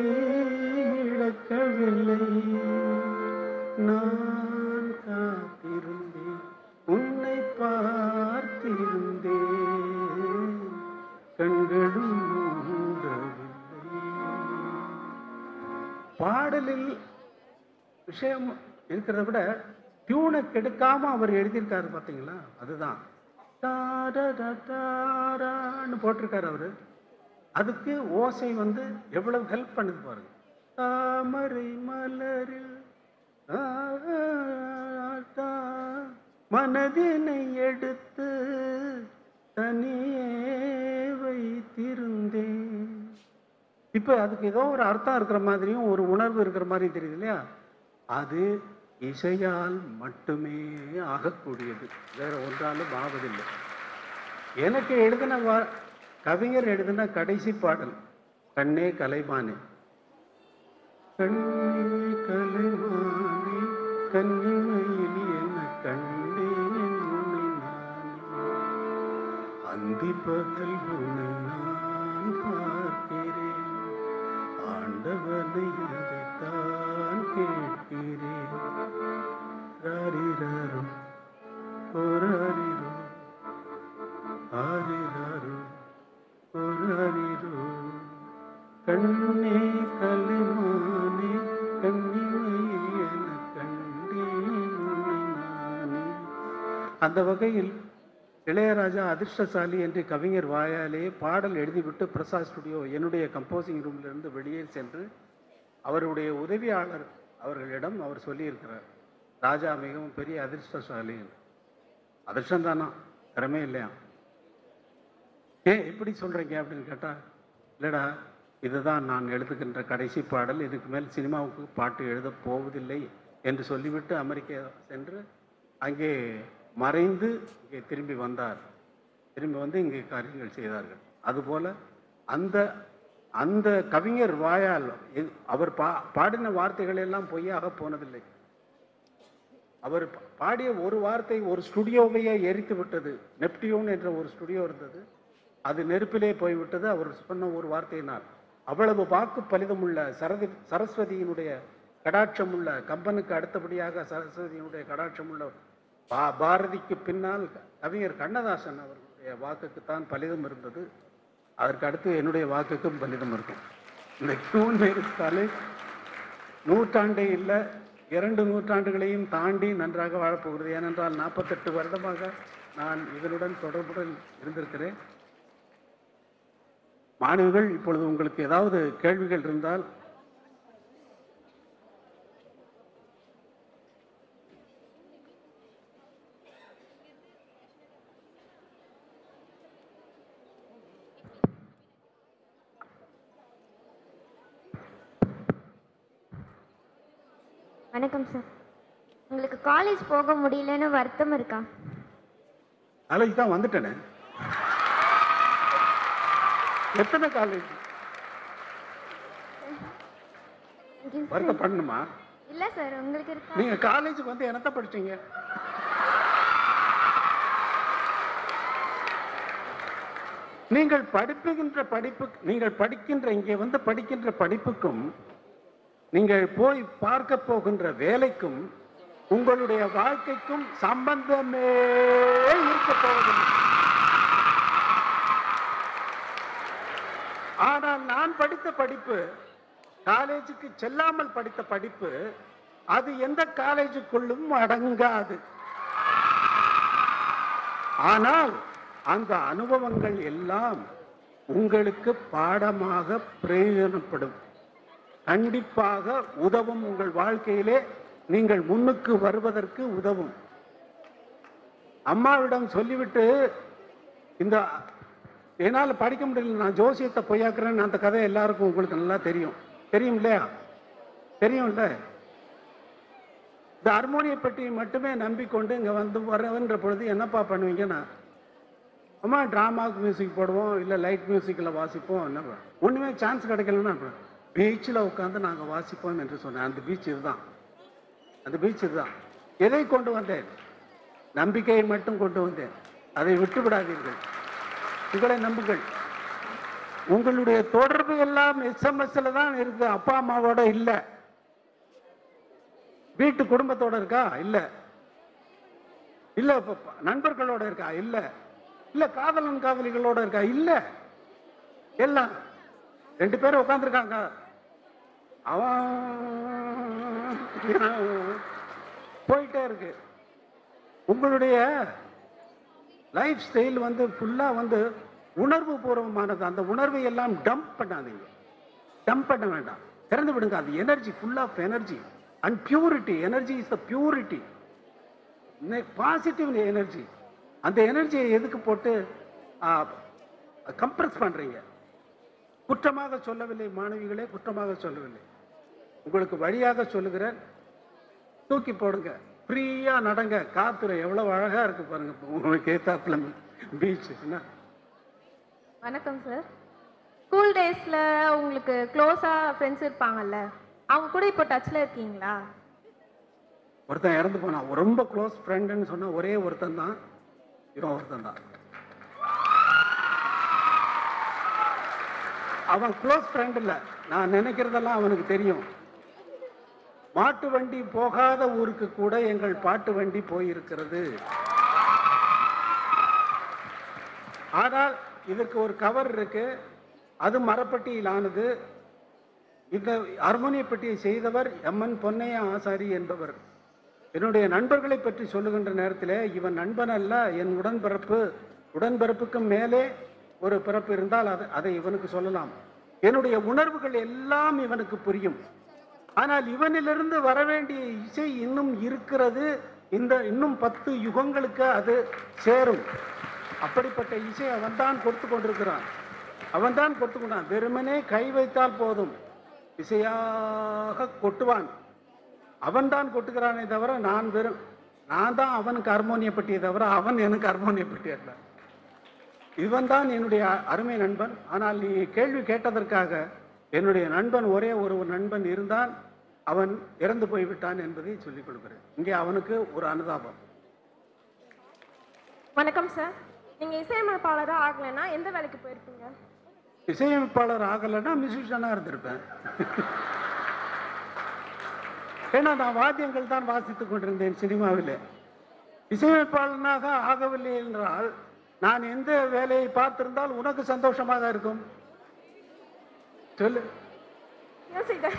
இழக்கவில்லை, நான் காத்திருந்தேன் உன்னை பார்த்திருந்தேன், கண்களும் மூடவில்லை. பாடலில் விஷயம் இருக்கிறத விட டியூனை கெடுக்காம அவர் எழுதியிருக்காரு பார்த்தீங்களா? அதுதான் போட்டிருக்காரு அவரு. அதுக்கு ஓசை வந்து எவ்வளவு ஹெல்ப் பண்ணுது பாருங்க. தாமரை மலரில் மனதினை எடுத்து தனியே வைத்திருந்தேன். இப்ப அதுக்கு ஏதோ ஒரு அர்த்தம் இருக்கிற மாதிரியும் ஒரு உணர்வு இருக்கிற மாதிரி தெரியுது இல்லையா? அது இசையால் மட்டுமே ஆகக்கூடியது, வேற ஒன்றாலும் ஆவதில்லை. எனக்கு எழுதின கவிஞர் எழுதின கடைசி பாடல் கண்ணே கலைமானே, கண்ணே கலைமானே கண்ணிமையில் என கண்டேன் உன்னை நானே, அந்தி பகல் உன்னை நான் பார்க்கிறேன், ஆண்டவனை அதைத்தான் கேட்கிறேன், ராரிராரோ ஓராரிரோ ஆரிராரோ ஓராரிரோ, கண்ணே கலைமானே கண்ணிமையில் என கண்டேன் உன்னை நானே. அந்த வகையில் இளையராஜா அதிர்ஷ்டசாலி என்று கவிஞர் வாயாலே பாடல் எழுதிவிட்டு பிரசாத் ஸ்டுடியோ என்னுடைய கம்போசிங் ரூமிலிருந்து வெளியே சென்று அவருடைய உதவியாளர் அவர்களிடம் அவர் சொல்லியிருக்கிறார், ராஜா மிகவும் பெரிய அதிர்ஷ்டசாலி. அதிர்ஷ்டம் தானா, திறமே இல்லையா? இப்படி சொல்றீங்க அப்படின்னு கேட்டா, இல்லடா இதுதான் நான் எழுதுகின்ற கடைசி பாடல், இதுக்கு மேல் சினிமாவுக்கு பாட்டு எழுத போவதில்லை என்று சொல்லிவிட்டு அமெரிக்கா சென்று அங்கே மறைந்து இங்கே திரும்பி வந்தார். திரும்பி வந்து இங்கே காரியங்கள் செய்தார்கள். அதுபோல அந்த அந்த கவிஞர் வாயால் அவர் பாடின வார்த்தைகள் எல்லாம் பொய்யாக போனதில்லை. அவர் பாடிய ஒரு வார்த்தை ஒரு ஸ்டுடியோவையே எரித்து விட்டது. நெப்டியூன் என்ற ஒரு ஸ்டுடியோ இருந்தது, அது நெருப்பிலே போய்விட்டது அவர் சொன்ன ஒரு வார்த்தையினால். அவ்வளவு வாக்கு பலிதமுள்ள சரஸ்வதியினுடைய கடாட்சம் உள்ள, கம்பனுக்கு அடுத்தபடியாக சரஸ்வதியினுடைய கடாட்சம் உள்ள பாரதிக்கு பின்னால் கவிஞர் கண்ணதாசன் அவர்களுடைய வாக்குக்குத்தான் பலிதம் இருந்தது. அதற்கு அடுத்து என்னுடைய வாக்குக்கும் பலிதம் இருக்கும். இந்த டியூன் இருக்காலே நூற்றாண்டே இல்லை, 2 நூற்றாண்டுகளையும் தாண்டி நன்றாக வாழப்போகிறது. ஏனென்றால் 48 வருடமாக நான் இதனுடன் தொடர்புடன் இருந்திருக்கிறேன். மாணவிகள், இப்பொழுது உங்களுக்கு ஏதாவது கேள்விகள் இருந்தால் வணக்கம் சார். உங்களுக்கு காலேஜ் போக முடியலன்னு வருத்தம் இருக்கா? காலேஜ் தான் வந்துட்டேனே. எத்தனை காலேஜ் வருத்தப்படணுமா? இல்ல சார், உங்களுக்கு இருக்கா? நீங்க காலேஜுக்கு வந்து என்னத்த படிச்சீங்க? நீங்கள் படிக்கின்ற இங்கே வந்து படிக்கின்ற படிப்புக்கும் நீங்கள் போய் பார்க்க போகின்ற வேலைக்கும் உங்களுடைய வாழ்க்கைக்கும் சம்பந்தமே இருக்க போவதில்லை. ஆனால் நான் படித்த படிப்பு, காலேஜுக்கு செல்லாமல் படித்த படிப்பு, அது எந்த காலேஜுக்குள்ளும் அடங்காது. ஆனால் அந்த அனுபவங்கள் எல்லாம் உங்களுக்கு பாடமாக பிரயோஜனப்படும், கண்டிப்பாக உதவும். உங்கள் வாழ்க்கையிலே நீங்கள் முன்னுக்கு வருவதற்கு உதவும். அம்மாவிடம் சொல்லிவிட்டு, இந்த என்னால் படிக்க முடியல, நான் ஜோசியத்தை பொய்யாக்குறேன்னு அந்த கதை எல்லாருக்கும் உங்களுக்கு நல்லா தெரியும். தெரியும் இல்லையா? தெரியும் இல்லை? இந்த ஹார்மோனிய பெட்டியை மட்டுமே நம்பிக்கொண்டு இங்கே வந்து வரன்ற பொழுது என்னப்பா பண்ணுவீங்கன்னா, அம்மா ட்ராமாவுக்கு மியூசிக் போடுவோம், இல்லை லைட் மியூசிக்கில் வாசிப்போம். என்ன ஒன்றுமே சான்ஸ் கிடைக்கலன்னா பீச்சில் உட்காந்து நாங்கள் வாசிப்போம் என்று சொன்னேன். அந்த பீச் இதுதான், அந்த பீச் இதுதான். எதை கொண்டு வந்தேன்? நம்பிக்கையை மட்டும் கொண்டு வந்தேன். அதை விட்டு விடாதீர்கள், உங்களை நம்புங்கள். உங்களுடைய தொடர்பு எல்லாம் SMS-ல தான் இருக்கு, அப்பா அம்மாவோட இல்ல. வீட்டு குடும்பத்தோட இருக்கா? இல்ல. இல்ல நண்பர்களோட இருக்கா? இல்ல. இல்ல காதலன் காதலிகளோட இருக்கா? இல்ல. எல்லாம் 2 பேரும் உட்கார்ந்துருக்காங்க, அவன் போயிட்டே இருக்கு. உங்களுடைய லைஃப் ஸ்டைல் வந்து ஃபுல்லா வந்து உணர்வு பூர்வமானது. அந்த உணர்வை எல்லாம் டம்ப் பண்ணாதீங்க, டம்ப் பண்ண வேண்டாம், திறந்து விடுங்க. அது energy, full of energy and purity. Energy is the purity, positive energy. அந்த எனர்ஜியை எதுக்கு போட்டு கம்ப்ரஸ் பண்றீங்க? குற்றமாக சொல்லவில்லை மாணவிகளே, குற்றமாக சொல்லவில்லை. உங்களுக்கு வழியாக சொல்லுகிறேன், தூக்கி போடுங்க, ஃப்ரீயா நடங்க. காத்துல எவ்வளவு அழகா இருக்கு பாருங்க, உங்களுக்கு ஏத்தாப்புல பீச். வணக்கம் சார். ஸ்கூல் டேஸ்ல உங்களுக்கு க்ளோஸா ஃப்ரெண்ட்ஸ் இருப்பாங்கல்ல, அவங்க கூட இப்போ டச்ல இருக்கீங்களா? ஒருத்தன் இறந்து போனான், ரொம்ப க்ளோஸ் ஃப்ரெண்டுன்னு சொன்னா ஒரே ஒருத்தன் தான், இவன் ஒருத்தன் தான். அவன் க்ளோஸ் ஃப்ரெண்ட் இல்ல, நான் நினைக்கிறதெல்லாம் அவனுக்கு தெரியும். மாட்டு வண்டி போகாத ஊருக்கு கூட எங்கள் பாட்டு வண்டி போயிருக்கிறது. ஆனால் இதற்கு ஒரு கவர் இருக்கு, அது மரப்பட்டியில் ஆனது. இந்த ஹார்மோனிய பெட்டியை செய்தவர் MN பொன்னையா ஆசாரி என்பவர். என்னுடைய நண்பர்களை பற்றி சொல்லுகின்ற நேரத்தில், இவன் நண்பன் அல்ல, என் உடன்பிறப்பு. உடன்பிறப்புக்கு மேலே ஒரு பிறப்பு இருந்தால் அதை இவனுக்கு சொல்லலாம். என்னுடைய உணர்வுகள் எல்லாம் இவனுக்கு புரியும். ஆனால் இவனிலிருந்து வர வேண்டிய இசை இன்னும் இருக்கிறது. இன்னும் 10 யுகங்களுக்கு அது சேரும். அப்படிப்பட்ட இசை அவன் தான் கொடுத்து கொண்டிருக்கிறான், அவன் தான் கொடுத்து கொண்டான். வெறுமனே கை வைத்தால் போதும், இசையாக கொட்டுவான். அவன் தான் கொட்டுகிறானே தவிர நான் தான் அவனுக்கு ஹார்மோனிய பெட்டியை தவிர அவன் எனக்கு ஹார்மோனிய பெட்டி அல்ல. இவன் தான் என்னுடைய அருமை நண்பன். ஆனால் நீ கேள்வி கேட்டதற்காக, என்னுடைய நண்பன் ஒரே ஒரு நண்பன் இருந்தான், அவன் இறந்து போய்விட்டான் என்பதை சொல்லிக் கொடுக்கிறேன். இங்கே அவனுக்கு ஒரு அனுதாபம். வணக்கம் சார். நீங்க இசையமைப்பாளராக ஆகலைன்னா எந்த வேலைக்கு போயிருப்பீங்க? இசையமைப்பாளர் ஆகலைன்னா மியூசிஷியனா இருந்திருப்பேன். ஏன்னா நான் வாத்தியங்கள் தான் வாசித்துக் கொண்டிருந்தேன் சினிமாவில். இசையமைப்பாளனாக ஆகவில்லை என்றால் நான் எந்த வேலையை பார்த்திருந்தால் உனக்கு சந்தோஷமாக இருக்கும்? சொல்லு,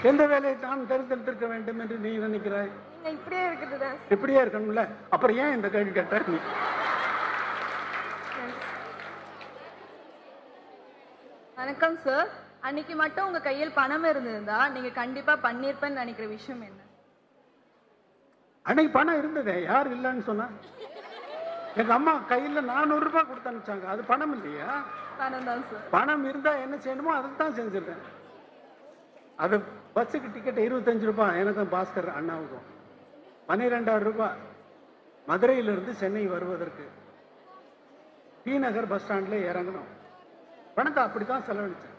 எந்த வேலையை நான் தெரிந்திருக்க வேண்டும் என்று நீ நினைக்கிறாய்? இப்படியே இருக்குது, இப்படியே இருக்கணும்ல, அப்புறம் ஏன் இந்த கேள்வி கேட்ட நீ? வணக்கம் சார். அன்னைக்கு மட்டும் உங்க கையில் பணம் இருந்திருந்தா நீங்க கண்டிப்பா பண்ணிருப்பேன்னு நினைக்கிற விஷயம் என்ன? அன்னைக்கு பணம் இருந்ததே, யார் இல்லைன்னு சொன்னா? எங்க அம்மா கையில 400 ரூபாய் கொடுத்து அனுப்பிச்சாங்க. அது பணம் இல்லையா? பணம் தான் சார். பணம் இருந்தா என்ன செய்யணுமோ அதை தான் செஞ்சிருக்கேன். அது பஸ்ஸுக்கு டிக்கெட் 25 ரூபாய் எனக்கும் பாஸ்கர் அண்ணாவுக்கும். 12,000 ரூபாய் மதுரையிலிருந்து சென்னை வருவதற்கு டி நகர் பஸ் ஸ்டாண்ட்ல இறங்கணும். பணத்தை அப்படித்தான் செலவழிச்சேன்.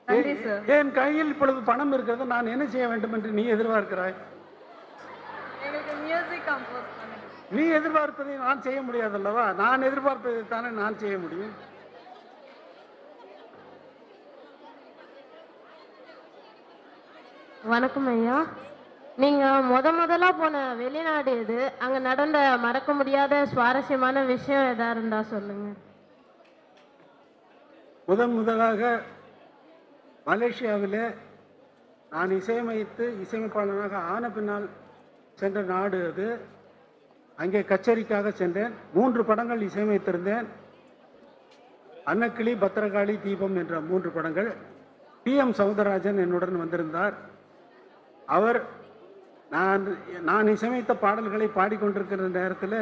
நன்றி சார். என் கையில் இப்பொழுது பணம் இருக்கிறது, நான் என்ன செய்ய வேண்டும் என்று நீ எதிர்பார்க்கிறாய்? எங்களுக்கு மியூசிக் கம்போஸ் பண்ணுங்க. நீ எதிர்பார்ப்பதை நான் செய்ய முடியாதல்லவா? நான் எதிர்பார்ப்பதை தானே நான் செய்ய முடியும். வணக்கம் ஐயா. நீங்க முதலா போன வெளிநாடு எது? அங்க நடந்த மறக்க முடியாத சுவாரஸ்யமான விஷயம் எதா இருந்தா சொல்லுங்க. முதலாக மலேசியாவில் நான் இசையமைப்பாளனாக ஆன பின்னால் சென்ற நாடு அது. அங்கே கச்சேரிக்காக சென்றேன். 3 படங்கள் இசையமைத்திருந்தேன். அன்னக்கிளி, பத்திரகாளி, தீபம் என்ற 3 படங்கள். PM சௌந்தரராஜன் என்னுடன் வந்திருந்தார். அவர் நான் இசையமைத்த பாடல்களை பாடிக்கொண்டிருக்கிற நேரத்தில்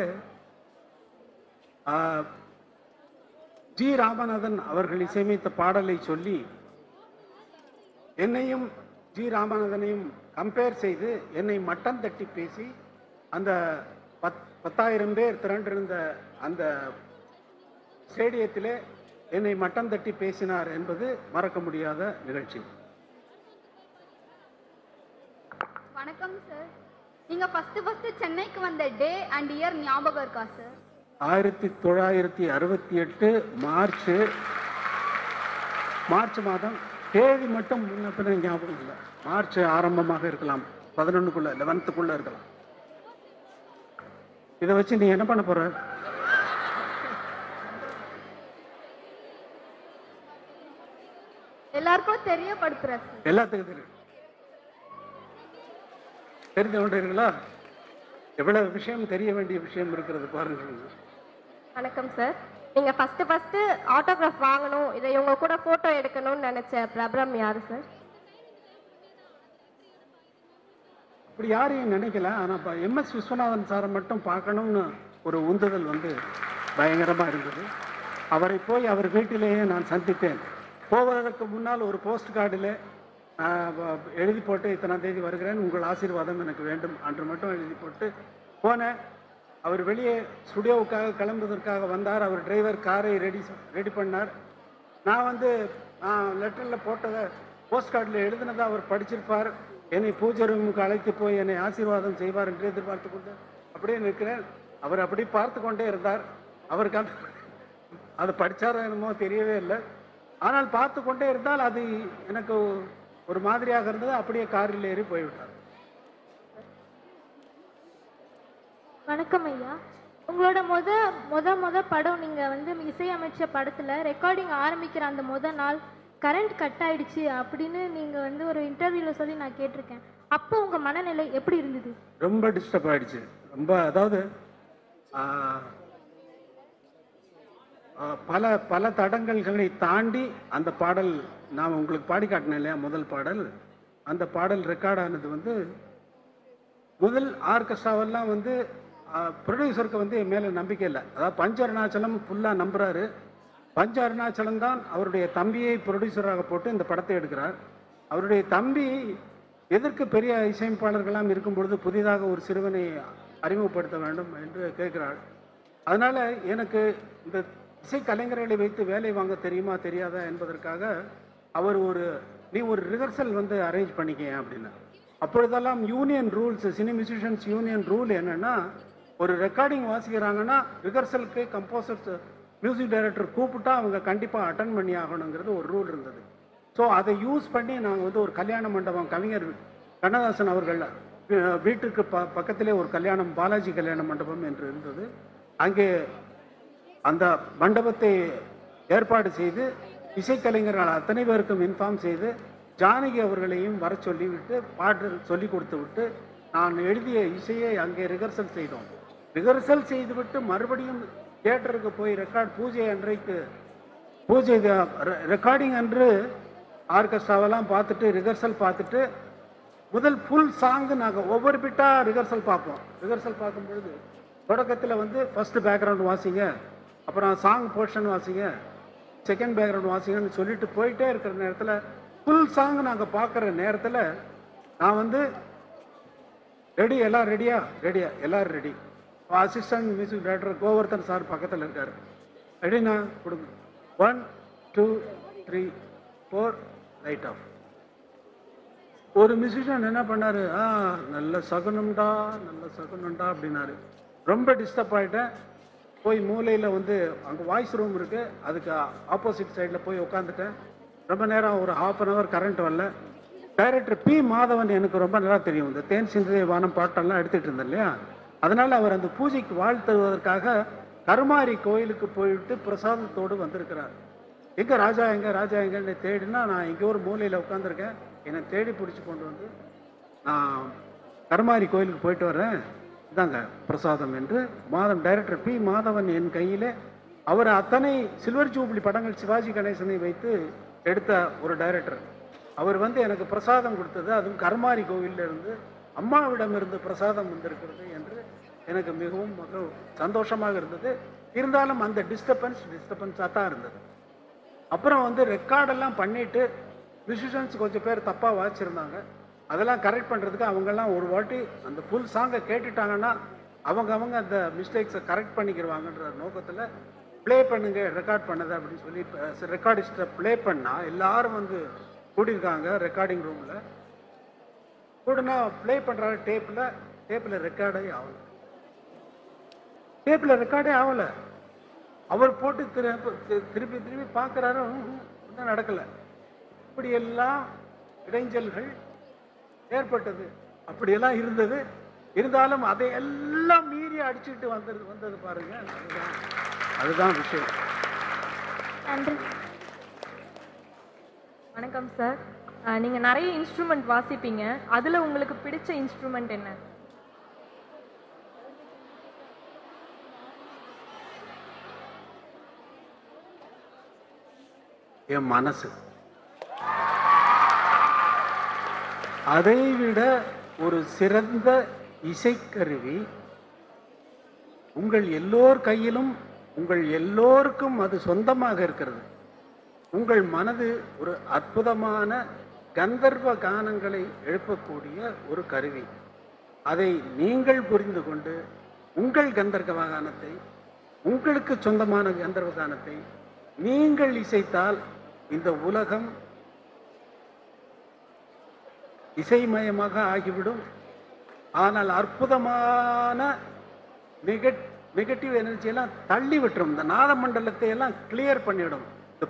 ஜி ராமநாதன் அவர்கள் இசையமைத்த பாடலை சொல்லி என்னையும் ஜி ராமநாதனையும் கம்பேர் செய்து என்னை மட்டம் தட்டி பேசி அந்த 10,000 பேர் திரண்டிருந்த அந்த ஸ்டேடியத்திலே என்னை மட்டம் தட்டி பேசினார் என்பது மறக்க முடியாத நிகழ்ச்சி. வணக்கம் சார். நீங்க ஃபர்ஸ்ட் சென்னைக்கு வந்த டே அண்ட் இயர் ஞாபகம் இருக்கா சார்? 1968 மார்ச் மாதம். தேதி மட்டும் முன்ன பின்ன ஞாபகம் இல்லை. மார்ச் ஆரம்பமாக இருக்கலாம், 11க்குள்ள 11க்குள்ள இருக்கலாம். இதை வச்சு நீ என்ன பண்ண போற? எல்லாருக்கும் தெரியப்படுத்துற சார். எல்லாத்துக்கும் தெரியும். தெரிந்து கொண்டீர்களா? எவ்வளவு விஷயம், தெரிய வேண்டிய விஷயம் இருக்கிறது பாருங்கள். வணக்கம் சார். நீங்க ஃபர்ஸ்ட் ஆட்டோகிராஃப் வாங்கணும், இதை இவங்க கூட போட்டோ எடுக்கணும்னு நினைச்ச பிரபலம் யாரு சார்? அப்படி யாரையும் நினைக்கல. ஆனால் MS விஸ்வநாதன் சாரை மட்டும் பார்க்கணும்னு ஒரு உந்துதல் பயங்கரமாக இருந்தது. அவரை போய் அவர் வீட்டிலேயே நான் சந்தித்தேன். போவதற்கு முன்னால் ஒரு போஸ்ட் கார்டில் எழுதி போட்டு, இத்தனாம் தேதி வருகிறேன், உங்கள் ஆசீர்வாதம் எனக்கு வேண்டும் அன்று மட்டும் எழுதி போட்டு போனேன். அவர் வெளியே ஸ்டுடியோவுக்காக கிளம்புவதற்காக வந்தார். அவர் டிரைவர் காரை ரெடி பண்ணார். நான் லெட்டரில் போட்டதை போஸ்ட் கார்டில் எழுதினதை அவர் படிச்சிருப்பார். என்னை பூஜை ரூமுக்கு அழைத்து போய் என்னை ஆசீர்வாதம் செய்வார் என்று எதிர்பார்த்து கொண்டு அப்படியே நிற்கிறேன். அவர் அப்படி பார்த்து கொண்டே இருந்தார். அவருக்கு அது படித்தாரோ என்னமோ தெரியவே இல்லை. ஆனால் பார்த்து கொண்டே இருந்தால் அது எனக்கு ஒரு மாதிரியாக இருந்தது. அப்படியே காரில் ஏறி போய்விட்டார். வணக்கம் ஐயா. உங்களோட முத படம் நீங்க இசையமைச்ச படத்துல ரெக்கார்டிங் ஆரம்பிக்கிற அந்த நாள் கரண்ட் கட் ஆயிடுச்சு அப்படின்னு நீங்க ஒரு இன்டர்வியூல சொல்லி நான் கேட்டிருக்கேன். அப்போ உங்க மனநிலை எப்படி இருந்தது? ரொம்ப டிஸ்டர்ப் ஆயிடுச்சு. ரொம்ப, அதாவது பல தடங்கல்களை தாண்டி அந்த பாடல் நான் உங்களுக்கு பாடி காட்டினேன் இல்லையா, முதல் பாடல். அந்த பாடல் ரெக்கார்ட் ஆனது முதல் ஆர்கெஸ்ட்ராவெல்லாம் ப்ரொடியூசருக்கு என் மேலே நம்பிக்கை இல்லை. அதாவது பஞ்ச அருணாச்சலம் ஃபுல்லாக நம்புகிறாரு. பஞ்ச அருணாச்சலம் தான் அவருடைய தம்பியை ப்ரொடியூசராக போட்டு இந்த படத்தை எடுக்கிறார். அவருடைய தம்பி எதற்கு பெரிய இசையமைப்பாளர்களாம் இருக்கும் பொழுது புதிதாக ஒரு சிறுவனை அறிமுகப்படுத்த வேண்டும் என்று கேட்கிறார். அதனால் எனக்கு இந்த இசை கலைஞர்களை வைத்து வேலை வாங்க தெரியுமா தெரியாதா என்பதற்காக அவர் நீ ஒரு ரிஹர்சல் அரேஞ்ச் பண்ணிக்க அப்படின்னு. அப்பொழுதெல்லாம் union rules, cine musicians union rule என்னென்னா, ஒரு ரெக்கார்டிங் வாசிக்கிறாங்கன்னா ரிஹர்சலுக்கு கம்போசர்ஸ், மியூசிக் டைரக்டர் கூப்பிட்டா அவங்க கண்டிப்பாக அட்டன் பண்ணி ஆகணுங்கிறது ஒரு ரூல் இருந்தது. ஸோ அதை யூஸ் பண்ணி நாங்கள் ஒரு கல்யாண மண்டபம், கவிஞர் கண்ணதாசன் அவர்கள் வீட்டுக்கு பக்கத்திலே ஒரு கல்யாணம், பாலாஜி கல்யாண மண்டபம் என்று இருந்தது. அங்கே அந்த மண்டபத்தை ஏற்பாடு செய்து இசைக்கலைஞர்கள் அத்தனை பேருக்கும் இன்ஃபார்ம் செய்து ஜானகி அவர்களையும் வர சொல்லிவிட்டு பாட்டு சொல்லி கொடுத்து விட்டு நான் எழுதிய இசையை அங்கே ரிஹர்சல் செய்தோம். ரிஹர்சல் செய்துவிட்டு மறுபடியும் தியேட்டருக்கு போய் ரெக்கார்ட் பூஜை அன்றைக்கு பூஜை ரெக்கார்டிங் அன்று ஆர்கெஸ்ட்ராவெல்லாம் பார்த்துட்டு ரிஹர்சல் பார்த்துட்டு முதல் ஃபுல் சாங்கு நாங்கள் ஒவ்வொரு பிட்டாக ரிஹர்சல் பார்ப்போம். ரிஹர்சல் பார்க்கும் பொழுது தொடக்கத்தில் வந்து ஃபஸ்ட்டு பேக்ரவுண்ட் வாசிங்க, அப்புறம் சாங் போர்ஷன் வாசிங்க, செகண்ட் பேக்ரவுண்ட் வாசிங்கன்னு சொல்லிட்டு போயிட்டே இருக்கிற நேரத்தில் ஃபுல் சாங் நாங்கள் பார்க்குற நேரத்தில் நான் வந்து ரெடி, எல்லாம் ரெடியா எல்லோரும் ready. Assistant music director Govardhan sir பக்கத்தில் இருக்கார். ரெடினா கொடுங்க, 1 2 3 4 லைட் ஆஃப். ஒரு மியூசிஷியன் என்ன பண்ணார், நல்ல சகுனம்டா அப்படின்னாரு. ரொம்ப டிஸ்டர்ப் ஆகிட்டேன். போய் மூலையில் வந்து அங்கே வாய்ஸ் ரூம் இருக்குது, அதுக்கு ஆப்போசிட் சைடில் போய் உட்காந்துட்டேன். ரொம்ப நேரம், ஒரு ½ அன் ஹவர் கரண்ட் வரல. டைரக்டர் பி மாதவன் எனக்கு ரொம்ப நல்லா தெரியும், இந்த தேன் சிந்தை வானம் பாட்டெல்லாம் எடுத்துகிட்டு இருந்தேன் இல்லையா. அதனால் அவர் அந்த பூஜைக்கு வாழ்த்துவதற்காக கருமாரி கோயிலுக்கு போயிட்டு பிரசாதத்தோடு வந்திருக்கிறார். எங்கே ராஜா எங்கன்னு தேடினா நான் இங்கே ஒரு மூலையில் உட்காந்துருக்கேன். என்னை தேடி பிடிச்சி கொண்டு வந்து நான் கருமாரி கோயிலுக்கு போயிட்டு வரேன், இதாங்க பிரசாதம் என்று டைரக்டர் பி மாதவன் என் கையில், அவர் அத்தனை சில்வர் ஜூப்ளி படங்கள் சிவாஜி கணேசனை வைத்து எடுத்த ஒரு டைரக்டர். அவர் வந்து எனக்கு பிரசாதம் கொடுத்தது, அதுவும் கருமாரி கோவிலிருந்து அம்மாவிடமிருந்து பிரசாதம் வந்திருக்கிறது என்று எனக்கு மிகவும் சந்தோஷமாக இருந்தது. இருந்தாலும் அந்த டிஸ்டர்பன்ஸாக தான் இருந்தது. அப்புறம் வந்து ரெக்கார்டெல்லாம் பண்ணிவிட்டு மியூசிஷியன்ஸ் கொஞ்சம் பேர் தப்பாக வாசிச்சிருந்தாங்க. அதெல்லாம் கரெக்ட் பண்ணுறதுக்கு அவங்கெல்லாம் ஒரு வாட்டி அந்த ஃபுல் சாங்கை கேட்டுட்டாங்கன்னா அவங்க அந்த மிஸ்டேக்ஸை கரெக்ட் பண்ணிக்கிடுவாங்கன்ற நோக்கத்தில் ப்ளே பண்ணுங்க ரெக்கார்ட் பண்ணது அப்படின்னு சொல்லி ரெக்கார்டிஸ்ட்டை ப்ளே பண்ணால் எல்லாரும் வந்து கூட்டியிருக்காங்க ரெக்கார்டிங் ரூமில். கூடனா ப்ளே பண்ணுறாரு டேப்பில் ரெக்கார்டே ஆகலை. அவர் போட்டு திருப்பி பார்க்குறாரு, ஒன்றும் நடக்கலை. இப்படியெல்லாம் இடைஞ்சல்கள் ஏற்பட்டது, அப்படியெல்லாம் இருந்தது. இருந்தாலும் அதையெல்லாம் மீறி அடிச்சுட்டு வந்தது பாருங்க, அதுதான் விஷயம். நன்றி. வணக்கம் சார். நீங்கள் நிறைய இன்ஸ்ட்ருமெண்ட் வாசிப்பீங்க, அதில் உங்களுக்கு பிடிச்ச இன்ஸ்ட்ருமெண்ட் என்ன? என் மனசு. அதைவிட ஒரு சிறந்த இசைக்கருவி உங்கள் எல்லோர் கையிலும், உங்கள் எல்லோருக்கும் அது சொந்தமாக இருக்கிறது. உங்கள் மனது ஒரு அற்புதமான கந்தர்வ கானங்களை எழுப்பக்கூடிய ஒரு கருவி. அதை நீங்கள் புரிந்து கொண்டு உங்கள் கந்தர்வ கானத்தை, உங்களுக்கு சொந்தமான கந்தர்வ கானத்தை நீங்கள் இசைத்தால் இந்த உலகம் இசைமயமாக ஆகிவிடும். ஆனால் அற்புதமான நெகட்டிவ் எனர்ஜியெல்லாம் தள்ளி விட்டுரும். இந்த நாத மண்டலத்தை எல்லாம் கிளியர் பண்ணிவிடும். இந்த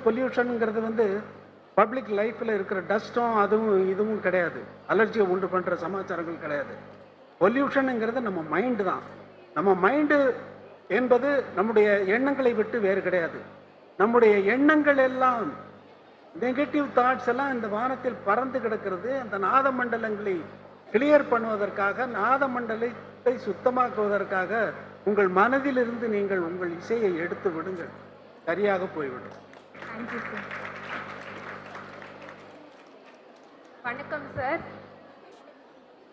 பொல்யூஷனுங்கிறது வந்து பப்ளிக் லைஃப்பில் இருக்கிற டஸ்ட்டும் இதுவும் கிடையாது, அலர்ஜியை உண்டு பண்ணுற சமாச்சாரங்கள் கிடையாது. பொல்யூஷனுங்கிறது நம்ம மைண்டு தான். நம்ம மைண்டு என்பது நம்முடைய எண்ணங்களை விட்டு வேறு கிடையாது. நம்முடைய எண்ணங்கள் எல்லாம் நெகட்டிவ் தாட்ஸ் எல்லாம் இந்த வானத்தில் பறந்து கிடக்கிறது. அந்த நாத மண்டலங்களை கிளியர் பண்ணுவதற்காக, நாத மண்டலத்தை சுத்தமாக்குவதற்காக உங்கள் மனதிலிருந்து நீங்கள் உங்கள் இசையை எடுத்து விடுங்கள், சரியாக போய்விடும். Thank you sir.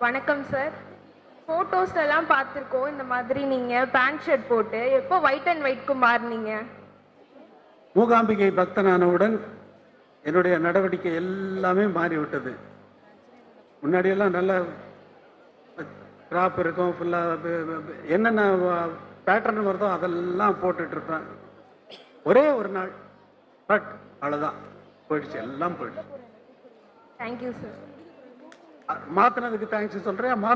வணக்கம் சார். ஃபோட்டோஸ்லாம் பார்த்துருக்கோம், இந்த மாதிரி நீங்கள் பேண்ட் ஷர்ட் போட்டு எப்போ ஒயிட் அண்ட் ஒயிட்க்கு மாறினீங்க? மூகாம்பிகை பக்தனானவுடன் என்னுடைய நடவடிக்கை எல்லாமே மாறிவிட்டது. முன்னாடியெல்லாம் நல்ல கிராப் இருக்கும், ஃபுல்லாக என்னென்ன பேட்டர்ன் வருதோ அதெல்லாம் போட்டுட்ருப்பேன். ஒரே ஒரு நாள் பட் அவ்வளோதான், போயிடுச்சு, எல்லாம் போயிடுச்சு. Thank you sir. மாற்றினதுக்கு தேங்க்ஸ் சொல்கிறேன்.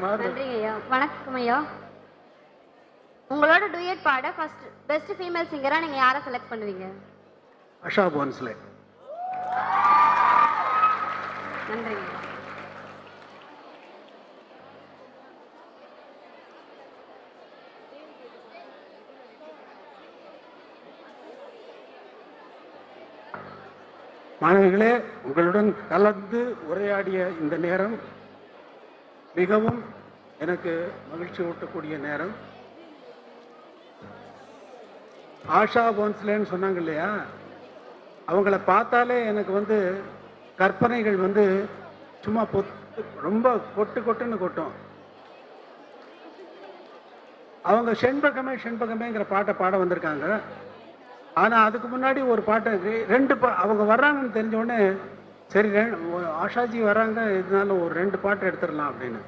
நன்றிங்க ஐயா. வணக்கம் ஐயா. உங்களோட டூயட் பாட பெஸ்ட் ஃபீமேல் சிங்கரா நீங்க யாரை செலக்ட் பண்ணுவீங்க? ஆஷா போன்ஸ்லே. நன்றிங்க. மாணவிகளே, உங்களுடன் கலந்து உரையாடிய இந்த நேரம் மிகவும் எனக்கு மகிழ்ச்சி ஊட்டக்கூடிய நேரம். ஆஷா போன்ஸ்லேன்னு சொன்னாங்க இல்லையா, அவங்கள பார்த்தாலே எனக்கு வந்து கற்பனைகள் வந்து சும்மா ரொம்ப கொட்டுன்னு கொட்டும். அவங்க செண்பகமே செண்பகமேங்கிற பாட்டை பாட வந்திருக்காங்க. ஆனால் அதுக்கு முன்னாடி ஒரு பாட்டை அவங்க வர்றாங்கன்னு தெரிஞ்ச உடனே சரி ஆஷாஜி வராங்க, இதனால ஒரு 2 பாட்டு எடுத்துடலாம் அப்படின்னு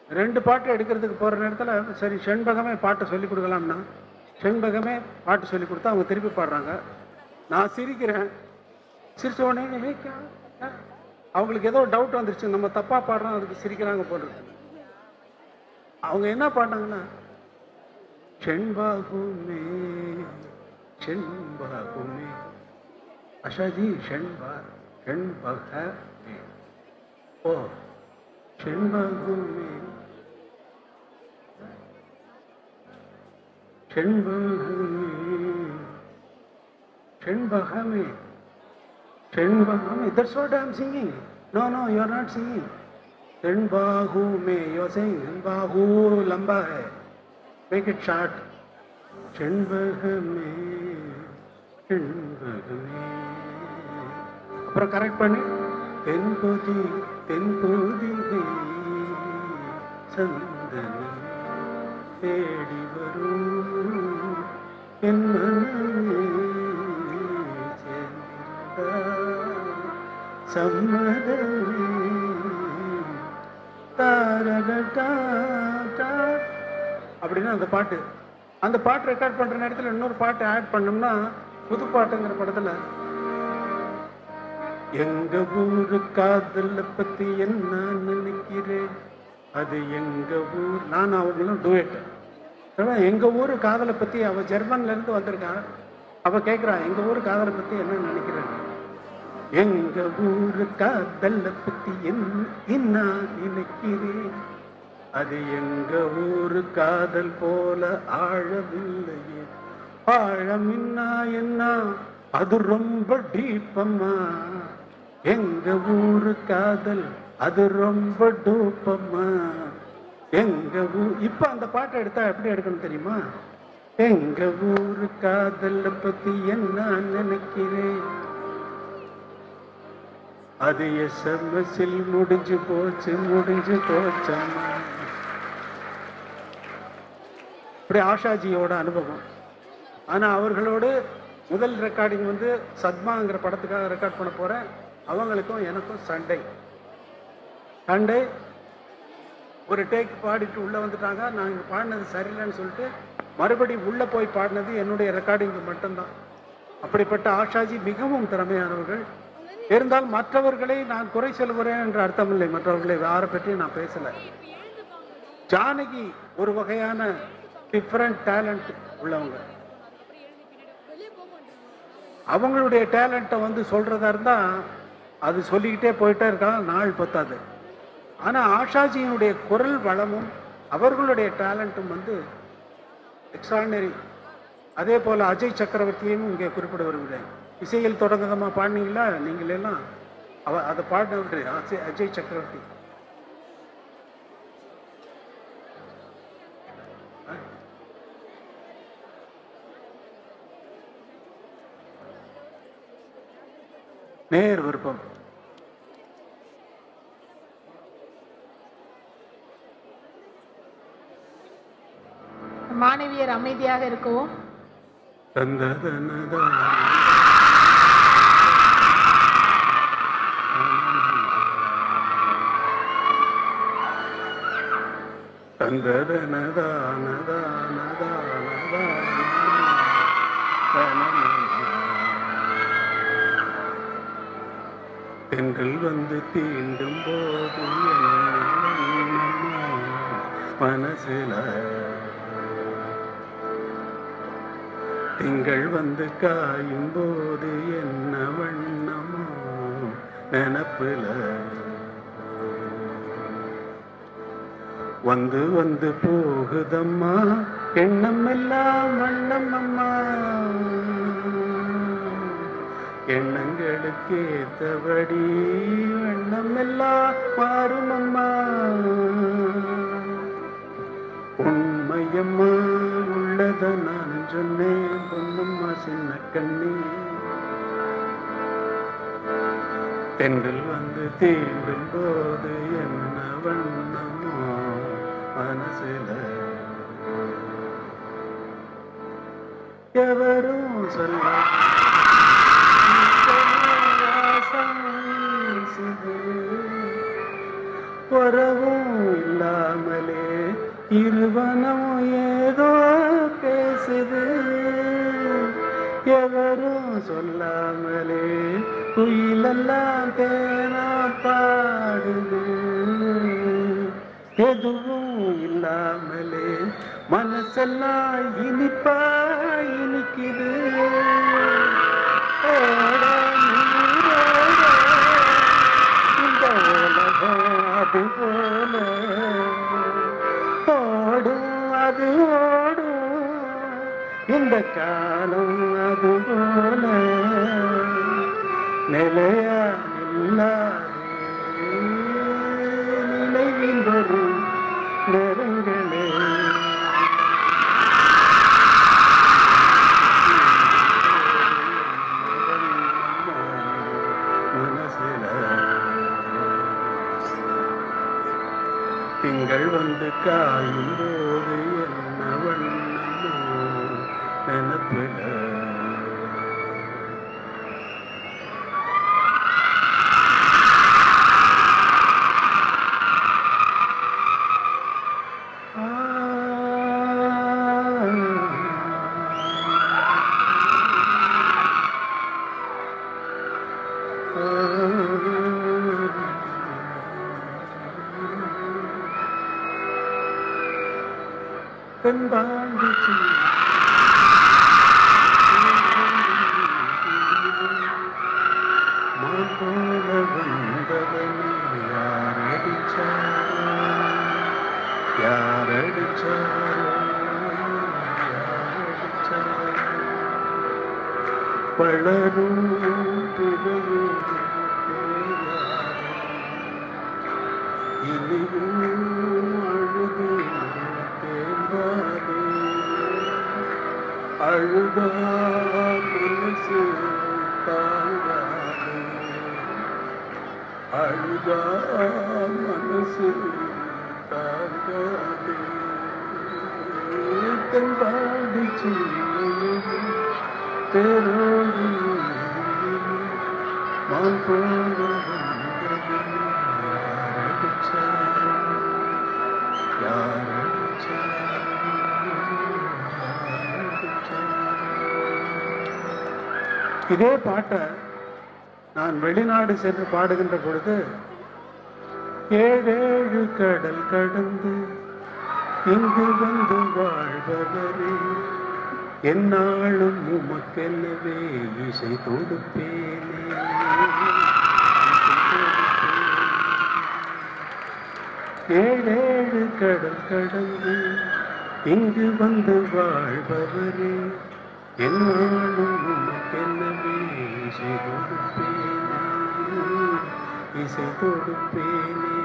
2 பாட்டு எடுக்கிறதுக்கு போகிற நேரத்தில் சரி செண்பகமே பாட்டை சொல்லி கொடுக்கலாம்னா செண்பகமே பாட்டு சொல்லி கொடுத்தா அவங்க திருப்பி பாடுறாங்க. நான் சிரிக்கிறேன். சிரிச்ச உடனே அவங்களுக்கு ஏதோ டவுட் வந்துருச்சு, நம்ம தப்பாக பாடுறோம் அதுக்கு சிரிக்கிறாங்க போடுறது. அவங்க என்ன பாடினாங்கன்னா செண்பாகுமே செண்பாகுமே ஆஷாஜி செண்பகமே ஓ செண்பாகுமே செண்பகமே செண்பகமே. That's what I'm singing. No, you're not singing. செண்பாகு में you're saying செண்பாகு लंबा है, make it short. செண்பகமே செண்பகமே. அப்புறம் கரெக்ட் பண்ணி தென்பொதி தென்பொதிகை சந்தனம் தேடி வரும் என் மனமே சம்மதமே அப்படின்னா அந்த பாட்டு ரெக்கார்ட் பண்ற நேரத்தில் இன்னொரு பாட்டு ஆட் பண்ணோம்னா புது பாட்டுங்கிற படத்துல எங்க ஊரு காதல பத்தி என்ன நினைக்கிறேன், அது எங்க ஊர். நான் அவங்களும் டூயட். எங்க ஊரு காதலை பத்தி அவ ஜெர்மன்ல இருந்து வந்திருக்கான். அவ கேட்கிறா எங்க ஊரு காதலை பத்தி என்ன நினைக்கிறேன். எங்க ஊரு காதல பத்தி என்ன நினைக்கிறேன், அது எங்க ஊரு காதல் போல ஆழமில்லையே. ஆழமின்னா என்ன, அது ரொம்ப டீப்பம்மா. எங்க ஊரு காதல் அது ரொம்ப டூப்பம்மா. எங்க ஊர். இப்ப அந்த பாட்டை எடுத்தா எப்படி எடுக்கணும் தெரியுமா? எங்க ஊரு காதல பத்தி என்ன நினைக்கிறேன், அது எஸ்எம்எஸ்ஸில் முடிஞ்சு போச்சம்மா. இப்படி ஆஷாஜியோட அனுபவம். ஆனால் அவர்களோடு முதல் ரெக்கார்டிங் வந்து சத்மாங்கிற படத்துக்காக ரெக்கார்ட் பண்ண போகிறேன். அவங்களுக்கும் எனக்கும் சண்டை. ஒரு டேக் பாடிட்டு உள்ளே வந்துட்டாங்க. நான் இங்கே பாடினது சரியில்லைன்னு சொல்லிட்டு மறுபடியும் உள்ளே போய் பாடினது என்னுடைய ரெக்கார்டிங்கு மட்டும்தான். அப்படிப்பட்ட ஆஷாஜி மிகவும் திறமையானவர்கள். இருந்தால் மற்றவர்களை நான் குறை சொல்கிறேன் என்ற அர்த்தம் இல்லை. மற்றவர்களை யாரை பற்றியும் நான் பேசலை. ஜானகி ஒரு வகையான டிஃப்ரெண்ட் டேலண்ட் உள்ளவங்க. அவங்களுடைய டேலண்ட்டை வந்து சொல்றதா இருந்தா அது சொல்லிக்கிட்டே போயிட்டே இருக்காங்க, நாள் பத்தாது. ஆனால் ஆஷாஜியினுடைய குரல் வளமும் அவர்களுடைய டேலண்ட்டும் வந்து எக்ஸ்ட்ராடினரி. அதே போல் அஜய் சக்கரவர்த்தியும் இங்கே குறிப்பிட வருகிறேன். இசையில் தொடங்கதமாக பாடினீங்களா நீங்கள் எல்லாம்? அதை பாடினவர் அஜய் சக்கரவர்த்தி. நேர் விருப்பம். மாணவியர் அமைதியாக இருக்கவும். தென்றல் வந்து தீண்டும் போது மனசுல, திங்கள் வந்து காயும் போது என்ன வண்ணமோ நினப்புல, வந்து வந்து போகுதம்மா எண்ணம் எல்லாம் வண்ணம் அம்மா, எண்ணங்களுக்கு ஏத்தபடி வண்ணம் எல்லாம் மாறும் அம்மா, உண்மையம்மா உள்ள உண்மைகளதான் நான் சொன்னேன் பொன்னம்மா சின்ன கண்ணி. தென்றல் வந்து தீண்டும் போது என்ன வண்ணமோ மனசுல எவரும் சொல்ல உறவும் இல்லாமலே இருவனம் ஏதோ பேசுது. எவரும் சொல்லாமலே குயிலெல்லாம் தேனா பாடுது. எதுவும் இல்லாமலே மனசெல்லாம் இனிப்பா இனிக்குது. இந்த உலகம் அது போல ஓடும், அது ஓடும். இந்த காலம் அது போல நிலையா இல்லாதே நினைவில் வரும் நேரங்களே. மனசில திங்கள் வந்து காயும் போது என்ன வண்ணமோ நினப்புல. தென்பாண்டிச்சி மான் போல வந்தவனே யாரடிச்சாரோ யாரடிச்சாரோ யாரடிச்சாரோ. வளரும் பிறகு இனியும் அழுது தேம்பாதே. அழுதா மனசு தாங்காதே. அழுதா மனசு தாங்காதே. தென்பாண்டிச்சி தேரோடு மான் போல இதே பாட்டை நான் வெளிநாடு சென்று பாடுகின்ற பொழுது ஏழேழு கடல் கடந்து இங்கு வந்து வாழ்பவரே என்னாலும் உமக்கெனவே இசை தொடுப்பேனே. ஏழேழு கடல் கடந்து இங்கு வந்து வாழ்பவரே என்னாலும் உமக்கெனவே இசை தொடுப்பேனே இசை தொடுப்பேனே.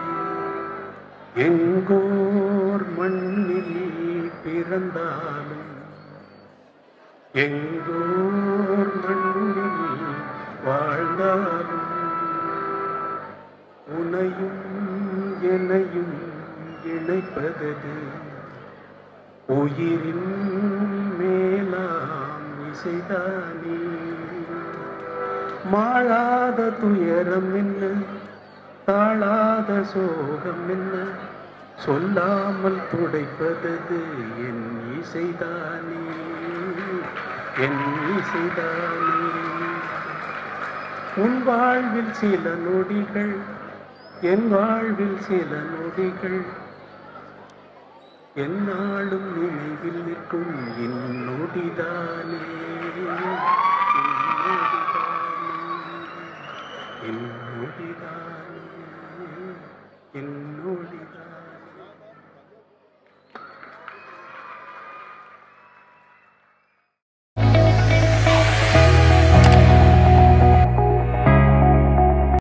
எங்கோர் மண்ணில் பிறந்தாலும் எங்கோர் மண்ணில் வாழ்ந்தாலும் உனையும் என்னையும் இணைப்பதது உயிரின் மேலாம் இசைதானே. மாளாத துயரம் என்ன தாழாத சோகம் என்ன சொல்லாமல் துடைப்பதது என் இசைதானே என் இசைதானே. உன் வாழ்வில் சில நொடிகள் என் வாழ்வில் சில நொடிகள் என்னாலும் நினைவில் நிற்கும் என் நொடிதானே என் நொடிதானே என்